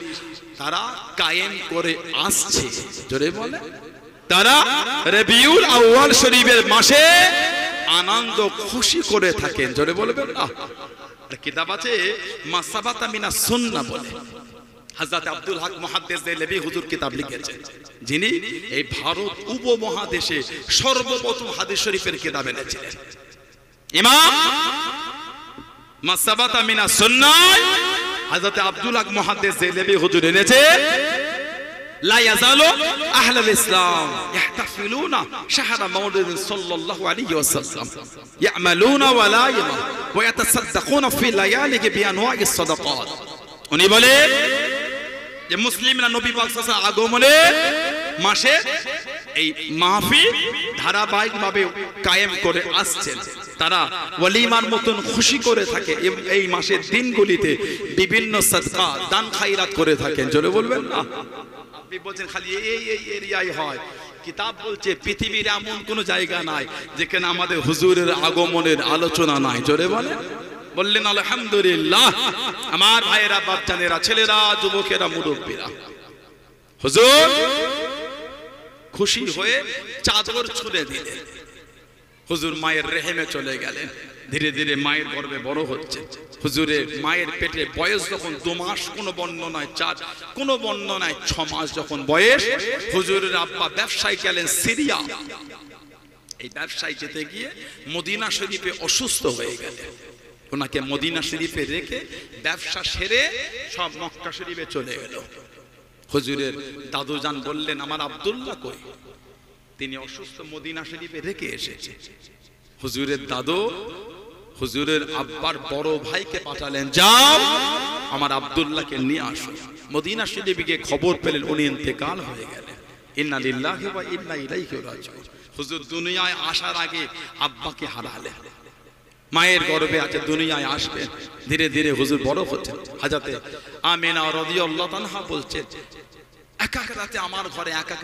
তারা কায়েম করে আসছে। জোরে বলে। তারা রবিউল আউয়াল শরীফের মাসে আনন্দ খুশি করে থাকেন। জোরে বলবেন না? আর কিতাব আছে মাসাবাতা মিনাস সুন্নাহ বলে, হযরত আব্দুল হক মুহাদ্দিস দেহলভী হুজুর কিতাব লিখেছেন, যিনি এই ভারত উপমহাদেশে সর্বপ্রথম হাদিস শরীফের কিতাব এনেছিলেন। ইমাম মাসাবাতা মিনাস সুন্নাহ হযরত আব্দুল হক মুহাদ্দিস দেহলভী হুজুর এনেছে। লা ইয়াজালু আহলুল ইসলাম ইহতাফিলুনা শাহরা মাউলিদ সাল্লাল্লাহু আলাইহি ওয়াসাল্লাম ইয়ামালুনা ওয়া লা ইয়ামা ওয়া ইয়াতাসাদদাকুনা ফি লায়ালিহি বিআনওয়াইস সাদাকাত। উনি বলে যে মুসলিমরা নবী পাক সাল্লাল্লাহু আলাইহি আগমনের মাসে এই মাহফিল ধারাবাহিকভাবে কায়েম করে আসছেন। তারা ওয়ালিমার মতন খুশি করে থাকে। এই মাসের দিনগুলিতে বিভিন্ন সাদকা দান খায়রাত করে থাকেন। জোরে বলবেন না? আপনি বলছেন খালি এই এরিয়ায় হয়। কিতাব বলছে পৃথিবীর এমন কোন জায়গা নাই যেখানে আমাদের হুজুরের আগমনের আলোচনা নাই। জোরে বলেন। বললেন আলহামদুলিল্লাহ। আমার ভাইয়েরা, বাপজানেরা, ছেলেরা, যুবকেরা, মুরব্বীরা, হুজুর খুশি হয়ে চাদর ছুঁড়ে দিলেন। হুজুর মায়ের রেহেমে চলে গেলেন। ধীরে ধীরে মায়ের গর্ভে বড় হচ্ছে। হুজুরের মায়ের পেটে বয়স যখন 2 মাস, কোনো বর্ণনায় 4, কোনো বর্ণনায় 6 মাস যখন বয়স, হুজুরের আব্বা ব্যবসায় গেলেন সিরিয়া। এই ব্যবসায় যেতে গিয়ে মদিনা শরীফে অসুস্থ হয়ে গেলেন। ওনাকে মদিনা শরীফে রেখে ব্যবসা সেরে সব মক্কা শরীফে চলে গেল। হুজুরের দাদুজান বললেন, আমার আব্দুল্লাহ কই? তিনি অসুস্থ, মদিনা শরীফে রেখে এসেছে। হুজুরের দাদু হুজুরের আব্বার বড় ভাইকে পাঠালেন, যাও আমার আব্দুল্লাহকে নিয়ে আসো। মদিনা শরীফে গিয়ে খবর পেলেন উনি ইন্তেকাল হয়ে গেলেন। ইন্না লিল্লাহি ওয়া ইন্না ইলাইহি রাজিউন। হুজুর দুনিয়ায় আসার আগে আব্বাকে হারালেন। মায়ের গর্ভে আছে, দুনিয়ায় আসবেন। ধীরে ধীরে হুজুর বড় হচ্ছেন। হযরতে আমিনা রাদিয়াল্লাহু তাআলা বলছেন, এক এক রাতে আমার ঘরে এক এক